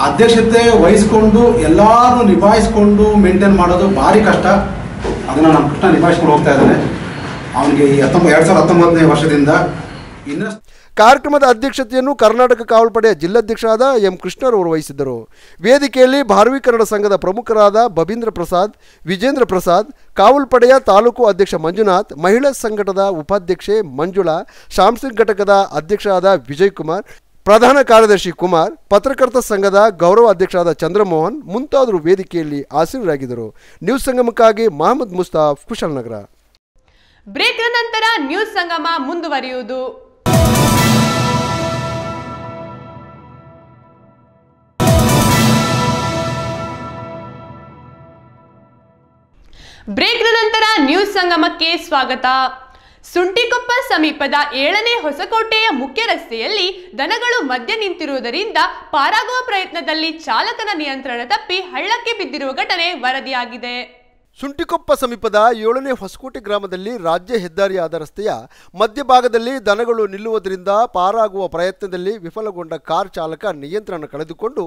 ಅಧ್ಯಕ್ಷತೆ ವಹಿಸ್ಕೊಂಡು ಎಲ್ಲರೂ ನಿಭಾಯಿಸ್ಕೊಂಡು ಮೇಂಟೈನ್ ಮಾಡೋದು ಭಾರಿ ಕಷ್ಟ. ಅದನ್ನು ನಮ್ಮ ಕೃಷ್ಣ ನಿಭಾಯಿಸ್ಕೊಂಡು ಹೋಗ್ತಾ ಇದ್ದಾನೆ. ಅವನಿಗೆ 2019ನೇ ವರ್ಷದಿಂದ ಇನ್ನಷ್ಟು. ಕಾರ್ಯಕ್ರಮದ ಅಧ್ಯಕ್ಷತೆಯನ್ನು ಕರ್ನಾಟಕ ಕಾವಲ್ಪಡೆಯ ಜಿಲ್ಲಾಧ್ಯಕ್ಷರಾದ ಎಂ ಕೃಷ್ಣರವರು ವಹಿಸಿದ್ದರು. ವೇದಿಕೆಯಲ್ಲಿ ಭಾರವಿ ಕನ್ನಡ ಸಂಘದ ಪ್ರಮುಖರಾದ ಬಬೀಂದ್ರ ಪ್ರಸಾದ್, ವಿಜೇಂದ್ರ ಪ್ರಸಾದ್, ಕಾವಲ್ಪಡೆಯ ತಾಲೂಕು ಅಧ್ಯಕ್ಷ ಮಂಜುನಾಥ್, ಮಹಿಳಾ ಸಂಘಟದ ಉಪಾಧ್ಯಕ್ಷೆ ಮಂಜುಳಾ, ಶಾಂಸಿಂಗ್ ಘಟಕದ ಅಧ್ಯಕ್ಷರಾದ ವಿಜಯ್ ಕುಮಾರ್, ಪ್ರಧಾನ ಕಾರ್ಯದರ್ಶಿ ಕುಮಾರ್, ಪತ್ರಕರ್ತ ಸಂಘದ ಗೌರವ ಅಧ್ಯಕ್ಷರಾದ ಚಂದ್ರಮೋಹನ್ ಮುಂತಾದರು ವೇದಿಕೆಯಲ್ಲಿ ಆಸೀನರಾಗಿದ್ದರು. ನ್ಯೂಸ್ ಸಂಗಮಕ್ಕಾಗಿ ಮಹಮ್ಮದ್ ಮುಸ್ತಾಫ್, ಕುಶಾಲನಗರ. ಬ್ರೇಕ್ನ ನಂತರ ನ್ಯೂಸ್ ಸಂಗಮ ಮುಂದುವರಿಯುವುದು. ಬ್ರೇಕ್ನ ನಂತರ ನ್ಯೂಸ್ ಸಂಗಮಕ್ಕೆ ಸ್ವಾಗತ. ಸುಂಟಿಕೊಪ್ಪ ಸಮೀಪದ 7ನೇ ಹೊಸಕೋಟೆಯ ಮುಖ್ಯ ರಸ್ತೆಯಲ್ಲಿ ದನಗಳು ಮಧ್ಯೆ ನಿಂತಿರುವುದರಿಂದ ಪಾರಾಗುವ ಪ್ರಯತ್ನದಲ್ಲಿ ಚಾಲಕನ ನಿಯಂತ್ರಣ ತಪ್ಪಿ ಹಳ್ಳಕ್ಕೆ ಬಿದ್ದಿರುವ ಘಟನೆ ವರದಿಯಾಗಿದೆ. ಸುಂಟಿಕೊಪ್ಪ ಸಮೀಪದ 7ನೇ ಹೊಸಕೋಟೆ ಗ್ರಾಮದಲ್ಲಿ ರಾಜ್ಯ ಹೆದ್ದಾರಿಯಾದ ರಸ್ತೆಯ ಮಧ್ಯಭಾಗದಲ್ಲಿ ದನಗಳು ನಿಲ್ಲುವುದರಿಂದ ಪಾರಾಗುವ ಪ್ರಯತ್ನದಲ್ಲಿ ವಿಫಲಗೊಂಡ ಕಾರ್ ಚಾಲಕ ನಿಯಂತ್ರಣ ಕಳೆದುಕೊಂಡು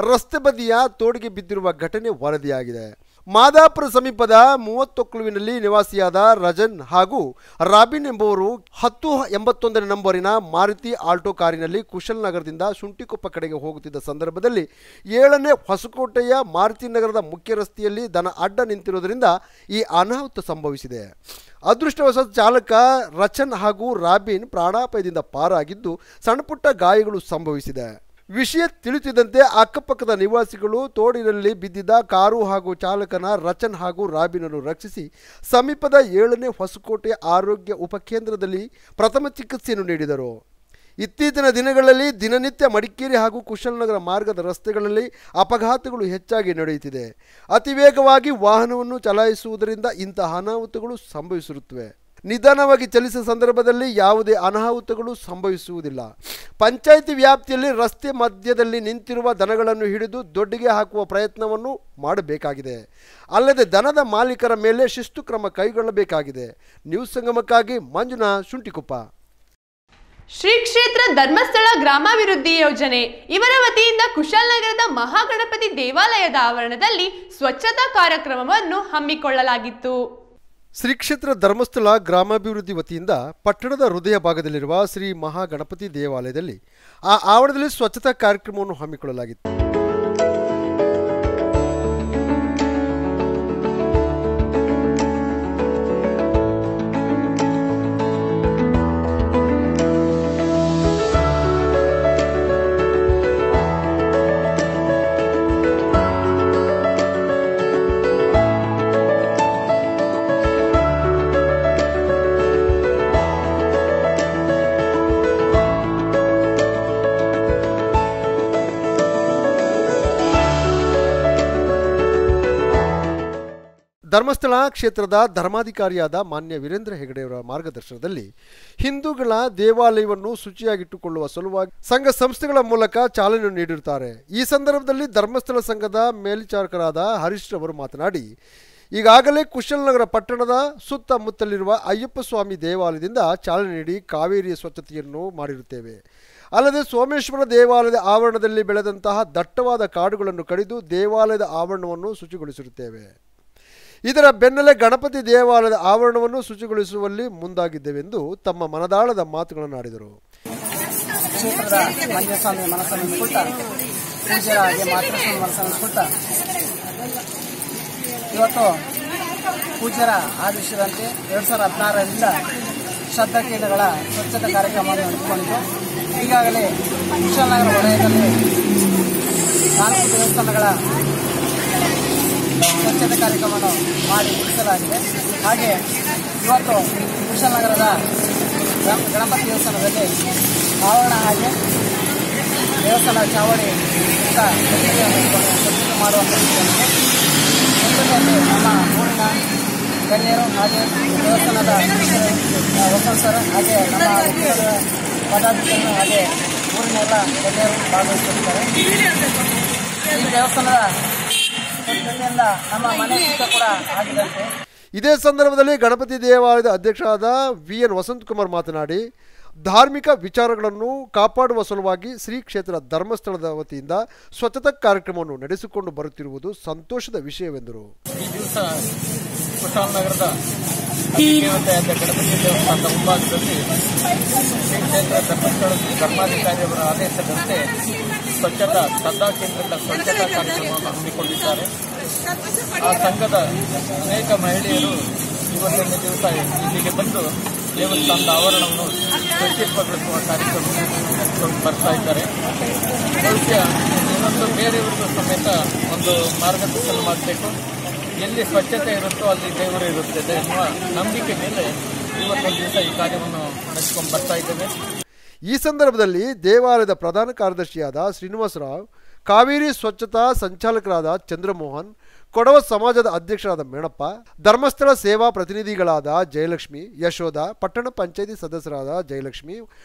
ರಸ್ತೆ ಬದಿಯ ತೋಡಿಗೆ ಬಿದ್ದಿರುವ ಘಟನೆ ವರದಿಯಾಗಿದೆ. ಮಾದಾಪುರ ಸಮೀಪದ 30 ನಿವಾಸಿಯಾದ ರಜನ್ ಹಾಗೂ ರಾಬಿನ್ ಎಂಬುವರು 1081 ನಂಬರಿನ ಮಾರುತಿ ಆಲ್ಟೋ ಕಾರಿನಲ್ಲಿ ಕುಶಲನಗರದಿಂದ ಸುಂಟಿಕೊಪ್ಪ ಕಡೆಗೆ ಹೋಗುತ್ತಿದ್ದ ಸಂದರ್ಭದಲ್ಲಿ 7ನೇ ಹೊಸಕೋಟೆಯ ಮಾರುತಿ ನಗರದ ಮುಖ್ಯ ರಸ್ತೆಯಲ್ಲಿ ದನ ಅಡ್ಡ ನಿಂತಿರುವುದರಿಂದ ಈ ಅನಾಹುತ ಸಂಭವಿಸಿದೆ. ಅದೃಷ್ಟವಶಾತ್ ಚಾಲಕ ರಚನ್ ಹಾಗೂ ರಾಬಿನ್ ಪ್ರಾಣಾಪಾಯದಿಂದ ಪಾರಾಗಿದ್ದು ಸಣ್ಣಪುಟ್ಟ ಗಾಯಗಳು ಸಂಭವಿಸಿದೆ. ವಿಷಯ ತಿಳಿಯುತ್ತಿದ್ದಂತೆ ಅಕ್ಕಪಕ್ಕದ ನಿವಾಸಿಗಳು ತೋಡಿನಲ್ಲಿ ಬಿದ್ದಿದ್ದ ಕಾರು ಹಾಗೂ ಚಾಲಕನ ರಚನ್ ಹಾಗೂ ರಾಬಿನನ್ನು ರಕ್ಷಿಸಿ ಸಮೀಪದ 7ನೇ ಹೊಸಕೋಟೆ ಆರೋಗ್ಯ ಉಪಕೇಂದ್ರದಲ್ಲಿ ಪ್ರಥಮ ಚಿಕಿತ್ಸೆಯನ್ನು ನೀಡಿದರು. ಇತ್ತೀಚಿನ ದಿನಗಳಲ್ಲಿ ದಿನನಿತ್ಯ ಮಡಿಕೇರಿ ಹಾಗೂ ಕುಶಲನಗರ ಮಾರ್ಗದ ರಸ್ತೆಗಳಲ್ಲಿ ಅಪಘಾತಗಳು ಹೆಚ್ಚಾಗಿ ನಡೆಯುತ್ತಿದೆ. ಅತಿ ವೇಗವಾಗಿ ವಾಹನವನ್ನು ಚಲಾಯಿಸುವುದರಿಂದ ಇಂತಹ ಅನಾಹುತಗಳು ಸಂಭವಿಸಿರುತ್ತವೆ. ನಿಧಾನವಾಗಿ ಚಲಿಸುವ ಸಂದರ್ಭದಲ್ಲಿ ಯಾವುದೇ ಅನಾಹುತಗಳು ಸಂಭವಿಸುವುದಿಲ್ಲ. ಪಂಚಾಯಿತಿ ವ್ಯಾಪ್ತಿಯಲ್ಲಿ ರಸ್ತೆ ಮಧ್ಯದಲ್ಲಿ ನಿಂತಿರುವ ದನಗಳನ್ನು ಹಿಡಿದು ದೊಡ್ಡಿಗೆ ಹಾಕುವ ಪ್ರಯತ್ನವನ್ನು ಮಾಡಬೇಕಾಗಿದೆ. ಅಲ್ಲದೆ ದನದ ಮಾಲೀಕರ ಮೇಲೆ ಶಿಸ್ತು ಕ್ರಮ ಕೈಗೊಳ್ಳಬೇಕಾಗಿದೆ. ನ್ಯೂಸ್ ಸಂಗಮಕ್ಕಾಗಿ ಮಂಜುನಾ, ಸುಂಟಿಕೊಪ್ಪ. ಶ್ರೀ ಕ್ಷೇತ್ರ ಧರ್ಮಸ್ಥಳ ಗ್ರಾಮಾಭಿವೃದ್ಧಿ ಯೋಜನೆ ಇವರ ವತಿಯಿಂದ ಕುಶಾಲನಗರದ ಮಹಾಗಣಪತಿ ದೇವಾಲಯದ ಆವರಣದಲ್ಲಿ ಸ್ವಚ್ಛತಾ ಕಾರ್ಯಕ್ರಮವನ್ನು ಹಮ್ಮಿಕೊಳ್ಳಲಾಗಿತ್ತು. ಶ್ರೀ ಕ್ಷೇತ್ರ ಧರ್ಮಸ್ಥಳ ಗ್ರಾಮಾಭಿವೃದ್ಧಿ ವತಿಯಿಂದ ಪಟ್ಟಣದ ಹೃದಯ ಭಾಗದಲ್ಲಿರುವ ಶ್ರೀ ಮಹಾಗಣಪತಿ ದೇವಾಲಯದಲ್ಲಿ ಆ ಆವರಣದಲ್ಲಿ ಸ್ವಚ್ಛತಾ ಕಾರ್ಯಕ್ರಮವನ್ನು ಹಮ್ಮಿಕೊಳ್ಳಲಾಗಿತ್ತು. ಧರ್ಮಸ್ಥಳ ಕ್ಷೇತ್ರದ ಧರ್ಮಾಧಿಕಾರಿಯಾದ ಮಾನ್ಯ ವೀರೇಂದ್ರ ಹೆಗಡೆಯವರ ಮಾರ್ಗದರ್ಶನದಲ್ಲಿ ಹಿಂದೂಗಳ ದೇವಾಲಯವನ್ನು ಶುಚಿಯಾಗಿಟ್ಟುಕೊಳ್ಳುವ ಸಲುವಾಗಿ ಸಂಘ ಸಂಸ್ಥೆಗಳ ಮೂಲಕ ಚಾಲನೆ ನೀಡಿರುತ್ತಾರೆ. ಈ ಸಂದರ್ಭದಲ್ಲಿ ಧರ್ಮಸ್ಥಳ ಸಂಘದ ಮೇಲ್ವಿಚಾರಕರಾದ ಹರೀಶ್ ರವರು ಮಾತನಾಡಿ, ಈಗಾಗಲೇ ಕುಶಲನಗರ ಪಟ್ಟಣದ ಸುತ್ತಮುತ್ತಲಿರುವ ಅಯ್ಯಪ್ಪ ಸ್ವಾಮಿ ದೇವಾಲಯದಿಂದ ಚಾಲನೆ ನೀಡಿ ಕಾವೇರಿಯ ಸ್ವಚ್ಛತೆಯನ್ನು ಮಾಡಿರುತ್ತೇವೆ. ಅಲ್ಲದೆ ಸೋಮೇಶ್ವರ ದೇವಾಲಯದ ಆವರಣದಲ್ಲಿ ಬೆಳೆದಂತಹ ದಟ್ಟವಾದ ಕಾಡುಗಳನ್ನು ಕಡಿದು ದೇವಾಲಯದ ಆವರಣವನ್ನು ಶುಚಿಗೊಳಿಸಿರುತ್ತೇವೆ. ಇದರ ಬೆನ್ನಲ್ಲೇ ಗಣಪತಿ ದೇವಾಲಯದ ಆವರಣವನ್ನು ಶುಚಿಗೊಳಿಸುವಲ್ಲಿ ಮುಂದಾಗಿದ್ದೇವೆಂದು ತಮ್ಮ ಮನದಾಳದ ಮಾತುಗಳನ್ನು ಆಡಿದರು. ಕ್ಷೇತ್ರದ ಮಂಜಸ್ವಾಮಿ ಮನಸ್ಸನ್ನು ಅನ್ಸ್ಕೊಳ್ತ ಪೂಜೆಯ ಹಾಗೆ ಮಾತೃಸ್ವಾಮಿ ಮನಸ್ಸನ್ನು ಅನ್ಸ್ಕೊಳ್ತ ಇವತ್ತು ಪೂಜ್ಯರ ಆದೇಶದಂತೆ 2016ರಿಂದ ಶ್ರದ್ಧಾ ಕೇಂದ್ರಗಳ ಸ್ವಚ್ಛತಾ ಕಾರ್ಯಕ್ರಮವನ್ನು ಹಮ್ಮಿಕೊಂಡಿದ್ದು ಈಗಾಗಲೇ ಕುಶಲನಗರ ವಲಯದಲ್ಲಿ 4 ದೇವಸ್ಥಾನಗಳ ಸ್ವಚ್ಛತಾ ಕಾರ್ಯಕ್ರಮವನ್ನು ಮಾಡಿ ಮುಗಿಸಲಾಗಿದೆ. ಹಾಗೆ ಇವತ್ತು ಕುಶಲನಗರದ ಗಣಪತಿ ದೇವಸ್ಥಾನದಲ್ಲಿ ಆವರಣ ಹಾಗೆ ದೇವಸ್ಥಾನ ಚಾವಡಿ ಸ್ವಚ್ಛತೆ ಮಾಡುವಂಥ ನಮ್ಮ ಊರಿನ ಗಣ್ಯರು ಹಾಗೆ ದೇವಸ್ಥಾನದ ವಸಂತರ ಹಾಗೆ ನಮ್ಮ ಪದಾಧಿಕಾರಿಗಳು ಹಾಗೆ ಊರಿನೆಲ್ಲ ಗಣ್ಯರು ಭಾಗವಹಿಸುತ್ತಾರೆ. ಈ ದೇವಸ್ಥಾನದ ಸ್ವಚ್ಛತೆಯಿಂದ ನಮ್ಮ ಮನೆ ಸುತ್ತ ಕೂಡ ಆಗಿದಂತೆ. ಇದೇ ಸಂದರ್ಭದಲ್ಲಿ ಗಣಪತಿ ದೇವಾಲಯದ ಅಧ್ಯಕ್ಷರಾದ VN ವಸಂತಕುಮಾರ್ ಮಾತನಾಡಿ, ಧಾರ್ಮಿಕ ವಿಚಾರಗಳನ್ನು ಕಾಪಾಡುವ ಸಲುವಾಗಿ ಶ್ರೀ ಕ್ಷೇತ್ರ ಧರ್ಮಸ್ಥಳದ ವತಿಯಿಂದ ಸ್ವಚ್ಛತಾ ಕಾರ್ಯಕ್ರಮವನ್ನು ನಡೆಸಿಕೊಂಡು ಬರುತ್ತಿರುವುದು ಸಂತೋಷದ ವಿಷಯವೆಂದರು. ಈ ದಿವಸ ಕುಶಾಲನಗರದ ಅಧಿದೇವತೆಯಾದ ಗಣಪತಿ ದೇವಸ್ಥಾನದ ಮುಂಭಾಗದಲ್ಲಿ ಶ್ರೀ ಕ್ಷೇತ್ರ ಧರ್ಮಸ್ಥಳದಲ್ಲಿ ಧರ್ಮಾಧಿಕಾರಿಯವರ ಆದೇಶದಂತೆ ಸ್ವಚ್ಛತಾ ಶ್ರದ್ಧಾ ಕೇಂದ್ರದ ಸ್ವಚ್ಛತಾ ಕಾರ್ಯಕ್ರಮವನ್ನು ಹಮ್ಮಿಕೊಂಡಿದ್ದಾರೆ. ಆ ಸಂಘದ ಅನೇಕ ಮಹಿಳೆಯರು ಇವತ್ತೊಂದು ದಿವಸ ಇಲ್ಲಿಗೆ ಬಂದು ದೇವಸ್ಥಾನದ ಆವರಣವನ್ನು ಶುಚಿತ್ವಗೊಳಿಸುವ ಕಾರ್ಯಕ್ರಮವನ್ನು ನಡೆಸಿಕೊಂಡು ಬರ್ತಾ ಇದ್ದಾರೆ. ಬಹುಶಃ ಇನ್ನೊಂದು ಬೇರೆಯವರಿಗೂ ಸಮೇತ ಒಂದು ಮಾರ್ಗದರ್ಶನ ಮಾಡಬೇಕು. ಎಲ್ಲಿ ಸ್ವಚ್ಛತೆ ಇರುತ್ತೋ ಅಲ್ಲಿ ದೇವರು ಇರುತ್ತದೆ ಎನ್ನುವ ನಂಬಿಕೆ ಮೇಲೆ ಇವತ್ತೊಂದು ದಿವಸ ಈ ಕಾರ್ಯವನ್ನು ನಡೆಸಿಕೊಂಡು ಬರ್ತಾ ಇದ್ದೇವೆ. ಈ ಸಂದರ್ಭದಲ್ಲಿ ದೇವಾಲಯದ ಪ್ರಧಾನ ಕಾರ್ಯದರ್ಶಿಯಾದ ಶ್ರೀನಿವಾಸರಾವ್, ಕಾವೇರಿ ಸ್ವಚ್ಛತಾ ಸಂಚಾಲಕರಾದ ಚಂದ್ರಮೋಹನ್, ಕೊಡವ ಸಮಾಜದ ಅಧ್ಯಕ್ಷರಾದ ಮೇಣಪ್ಪ, ಧರ್ಮಸ್ಥಳ ಸೇವಾ ಪ್ರತಿನಿಧಿಗಳಾದ ಜಯಲಕ್ಷ್ಮಿ, ಯಶೋಧ, ಪಟ್ಟಣ ಪಂಚಾಯಿತಿ ಸದಸ್ಯರಾದ ಜಯಲಕ್ಷ್ಮಿ,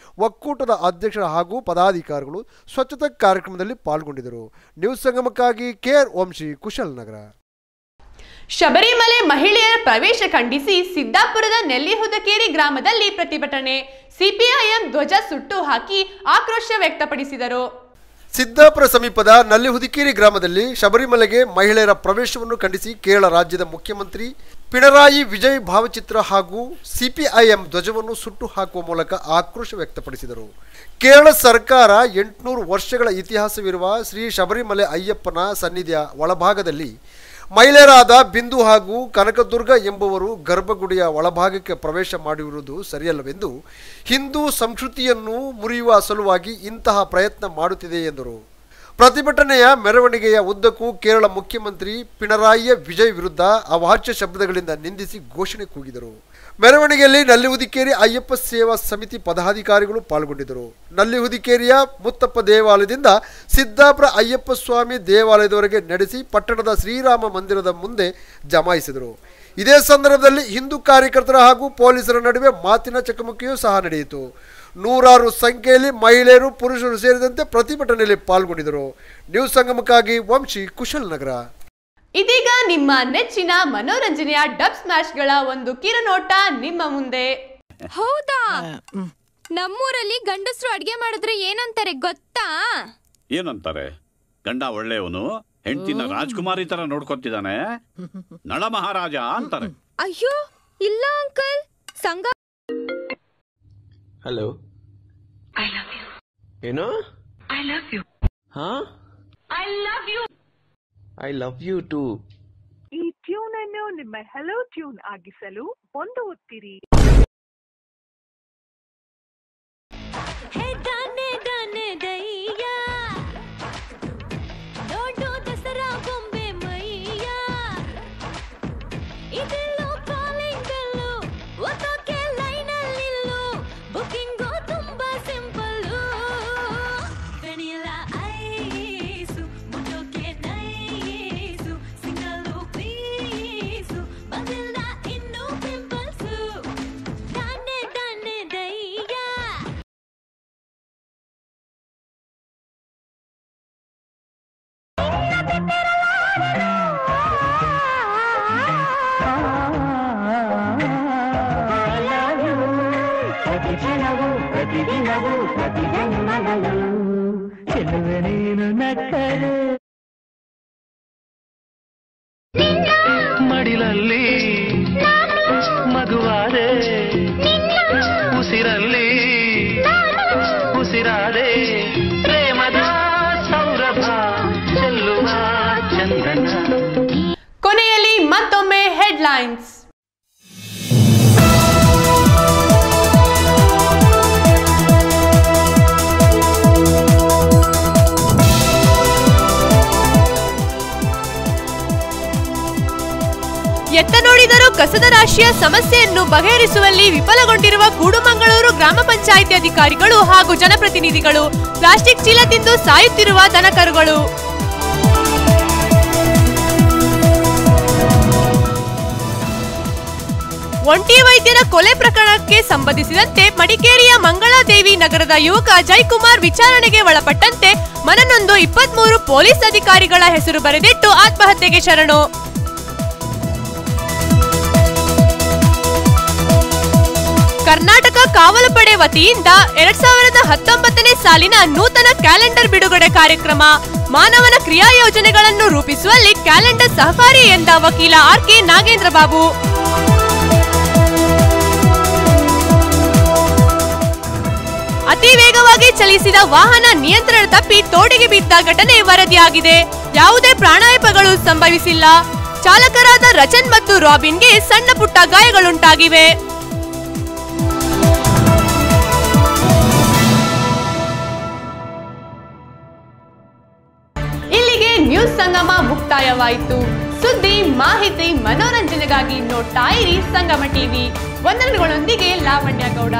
ಒಕ್ಕೂಟದ ಅಧ್ಯಕ್ಷರ ಹಾಗೂ ಪದಾಧಿಕಾರಿಗಳು ಸ್ವಚ್ಛತಾ ಕಾರ್ಯಕ್ರಮದಲ್ಲಿ ಪಾಲ್ಗೊಂಡಿದ್ದರು. ನ್ಯೂಸ್ ಸಂಗಮಕ್ಕಾಗಿ KR ವಂಶಿ, ಕುಶಲನಗರ. ಶಬರಿಮಲೆ ಮಹಿಳೆಯರ ಪ್ರವೇಶ ಖಂಡಿಸಿ ಸಿದ್ದಾಪುರದ ನೆಲ್ಲಿಹುದಕೇರಿ ಗ್ರಾಮದಲ್ಲಿ ಪ್ರತಿಭಟನೆ. ಸಿಪಿಐಎಂ ಧ್ವಜ ಸುಟ್ಟು ಹಾಕಿ ಆಕ್ರೋಶ ವ್ಯಕ್ತಪಡಿಸಿದರು. ಸಿದ್ದಾಪುರ ಸಮೀಪದ ನಲ್ಲಿಹುದಿಕೇರಿ ಗ್ರಾಮದಲ್ಲಿ ಶಬರಿಮಲೆಗೆ ಮಹಿಳೆಯರ ಪ್ರವೇಶವನ್ನು ಖಂಡಿಸಿ ಕೇರಳ ರಾಜ್ಯದ ಮುಖ್ಯಮಂತ್ರಿ ಪಿಣರಾಯಿ ವಿಜಯ್ ಭಾವಚಿತ್ರ ಹಾಗೂ ಸಿಪಿಐಎಂ ಧ್ವಜವನ್ನು ಸುಟ್ಟು ಹಾಕುವ ಮೂಲಕ ಆಕ್ರೋಶ ವ್ಯಕ್ತಪಡಿಸಿದರು. ಕೇರಳ ಸರ್ಕಾರ 800 ವರ್ಷಗಳ ಇತಿಹಾಸವಿರುವ ಶ್ರೀ ಶಬರಿಮಲೆ ಅಯ್ಯಪ್ಪನ ಸನ್ನಿಧಿಯ ಒಳಭಾಗದಲ್ಲಿ ಮಹಿಳೆಯರಾದ ಬಿಂದು ಹಾಗೂ ಕನಕದುರ್ಗ ಎಂಬುವರು ಗರ್ಭಗುಡಿಯ ಒಳಭಾಗಕ್ಕೆ ಪ್ರವೇಶ ಮಾಡಿರುವುದು ಸರಿಯಲ್ಲವೆಂದು ಹಿಂದೂ ಸಂಸ್ಕೃತಿಯನ್ನು ಮುರಿಯುವ ಸಲುವಾಗಿ ಇಂತಹ ಪ್ರಯತ್ನ ಮಾಡುತ್ತಿದೆ ಎಂದರು. ಪ್ರತಿಭಟನೆಯ ಮೆರವಣಿಗೆಯ ಉದ್ದಕ್ಕೂ ಕೇರಳ ಮುಖ್ಯಮಂತ್ರಿ ಪಿಣರಾಯಿ ವಿಜಯ್ ವಿರುದ್ಧ ಅವಾಚ್ಯ ಶಬ್ದಗಳಿಂದ ನಿಂದಿಸಿ ಘೋಷಣೆ ಕೂಗಿದರು. ಮೆರವಣಿಗೆಯಲ್ಲಿ ನಲ್ಲಿಹುದಿಕೇರಿ ಅಯ್ಯಪ್ಪ ಸೇವಾ ಸಮಿತಿ ಪದಾಧಿಕಾರಿಗಳು ಪಾಲ್ಗೊಂಡಿದ್ದರು. ನಲ್ಲಿಹುದಿಕೇರಿಯ ಮುತ್ತಪ್ಪ ದೇವಾಲಯದಿಂದ ಸಿದ್ದಾಪುರ ಅಯ್ಯಪ್ಪ ಸ್ವಾಮಿ ದೇವಾಲಯದವರೆಗೆ ನಡೆಸಿ ಪಟ್ಟಣದ ಶ್ರೀರಾಮ ಮಂದಿರದ ಮುಂದೆ ಜಮಾಯಿಸಿದರು. ಇದೇ ಸಂದರ್ಭದಲ್ಲಿ ಹಿಂದೂ ಕಾರ್ಯಕರ್ತರ ಹಾಗೂ ಪೊಲೀಸರ ನಡುವೆ ಮಾತಿನ ಚಕಮಕಿಯೂ ಸಹ ನಡೆಯಿತು. ನೂರಾರು ಸಂಖ್ಯೆಯಲ್ಲಿ ಮಹಿಳೆಯರು, ಪುರುಷರು ಸೇರಿದಂತೆ ಪ್ರತಿಭಟನೆಯಲ್ಲಿ ಪಾಲ್ಗೊಂಡಿದ್ದರು. ನ್ಯೂಸ್ ಸಂಗಮಕ್ಕಾಗಿ ವಂಶಿ, ಕುಶಲನಗರ. ಇದೀಗ ನಿಮ್ಮ ನೆಚ್ಚಿನ ಮನೋರಂಜನೆಯ ಡಬ್ ಸ್ಮ್ಯಾಶ್ಗಳ ಒಂದು ಕಿರುನೋಟ ನಿಮ್ಮ ಮುಂದೆ. ಹೌದಾ? ನಮ್ಮೂರಲ್ಲಿ ಗಂಡಸರು ಅಡ್ಗೆ ಮಾಡಿದ್ರೆ ಏನಂತಾರೆ ಗೊತ್ತಾ? ಏನಂತಾರೆ? ಗಂಡ ಒಳ್ಳೆಯವನು, ಹೆಂಡತಿನ ರಾಜ್ಕುಮಾರಿ ತರ ನೋಡ್ಕೊತಿದ್ದಾನೆ, ನಳ ಮಹಾರಾಜ ಅಂತಾರೆ. ಅಯ್ಯೋ ಇಲ್ಲ ಅಂಕಲ್, ಸಂಗ. Hello, I love you. ಏನು? I love you. ಹಾ? I love you. I love you too. ಈ ಟ್ಯೂನ್ ಅನ್ನು ನಿಮ್ಮ ಹೆಲೋ ಟ್ಯೂನ್ ಆಗಿಸಲು 1 ಒತ್ತಿರಿ. ಒಲವು ಪ್ರತಿ ಜನ್ಮಗಳು ಚೆಲುವೆ ನೀನು ನಕ್ಕರೆ ಮಡಿಲಲ್ಲಿ ಮಗುವಾದೆ ಉಸಿರಲ್ಲಿ ಉಸಿರಾದೆ ಪ್ರೇಮದ ಸೌರಭ ಚೆಲ್ಲುವ ಚಂದನ. ಕೊನೆಯಲ್ಲಿ ಮತ್ತೊಮ್ಮೆ ಹೆಡ್ಲೈನ್ಸ್. ಎತ್ತ ನೋಡಿದರೂ ಕಸದ ರಾಶಿಯ ಸಮಸ್ಯೆಯನ್ನು ಬಗೆಹರಿಸುವಲ್ಲಿ ವಿಫಲಗೊಂಡಿರುವ ಕೂಡುಮಂಗಳೂರು ಗ್ರಾಮ ಪಂಚಾಯಿತಿ ಅಧಿಕಾರಿಗಳು ಹಾಗೂ ಜನಪ್ರತಿನಿಧಿಗಳು. ಪ್ಲಾಸ್ಟಿಕ್ ಚೀಲ ತಿಂದು ಸಾಯುತ್ತಿರುವ ದನಕರುಗಳು. ಒಂಟಿ ವೈದ್ಯರ ಕೊಲೆ ಪ್ರಕರಣಕ್ಕೆ ಸಂಬಂಧಿಸಿದಂತೆ ಮಡಿಕೇರಿಯ ಮಂಗಳಾದೇವಿ ನಗರದ ಯುವಕ ಜೈಕುಮಾರ್ ವಿಚಾರಣೆಗೆ ಒಳಪಟ್ಟಂತೆ ಮನನೊಂದು 23 ಪೊಲೀಸ್ ಅಧಿಕಾರಿಗಳ ಹೆಸರು ಬರೆದಿಟ್ಟು ಆತ್ಮಹತ್ಯೆಗೆ ಶರಣು. ಕರ್ನಾಟಕ ಕಾವಲು ಪಡೆ ವತಿಯಿಂದ 2019ನೇ ಸಾಲಿನ ನೂತನ ಕ್ಯಾಲೆಂಡರ್ ಬಿಡುಗಡೆ ಕಾರ್ಯಕ್ರಮ. ಮಾನವನ ಕ್ರಿಯಾ ಯೋಜನೆಗಳನ್ನು ರೂಪಿಸುವಲ್ಲಿ ಕ್ಯಾಲೆಂಡರ್ ಸಹಕಾರಿ ಎಂದ ವಕೀಲ RK ನಾಗೇಂದ್ರ ಬಾಬು. ಅತಿ ವೇಗವಾಗಿ ಚಲಿಸಿದ ವಾಹನ ನಿಯಂತ್ರಣ ತಪ್ಪಿ ತೋಡಿಗೆ ಬಿದ್ದ ಘಟನೆ ವರದಿಯಾಗಿದೆ. ಯಾವುದೇ ಪ್ರಾಣಾಪಾಯಗಳು ಸಂಭವಿಸಿಲ್ಲ. ಚಾಲಕರಾದ ರಚನ್ ಮತ್ತು ರಾಬಿನ್ಗೆ ಸಣ್ಣ ಪುಟ್ಟ ಗಾಯಗಳುಂಟಾಗಿವೆ. ಇಲ್ಲಿಗೆ ನ್ಯೂಸ್ ಸಂಗಮ ಮುಕ್ತಾಯವಾಯಿತು. ಸುದ್ದಿ, ಮಾಹಿತಿ, ಮನೋರಂಜನೆಗಾಗಿ ನೋಡ್ತಾ ಇರಿ ಸಂಗಮ ಟಿವಿ. ವಂದನೆಗಳೊಂದಿಗೆ ಲಾವಣ್ಯ ಗೌಡ.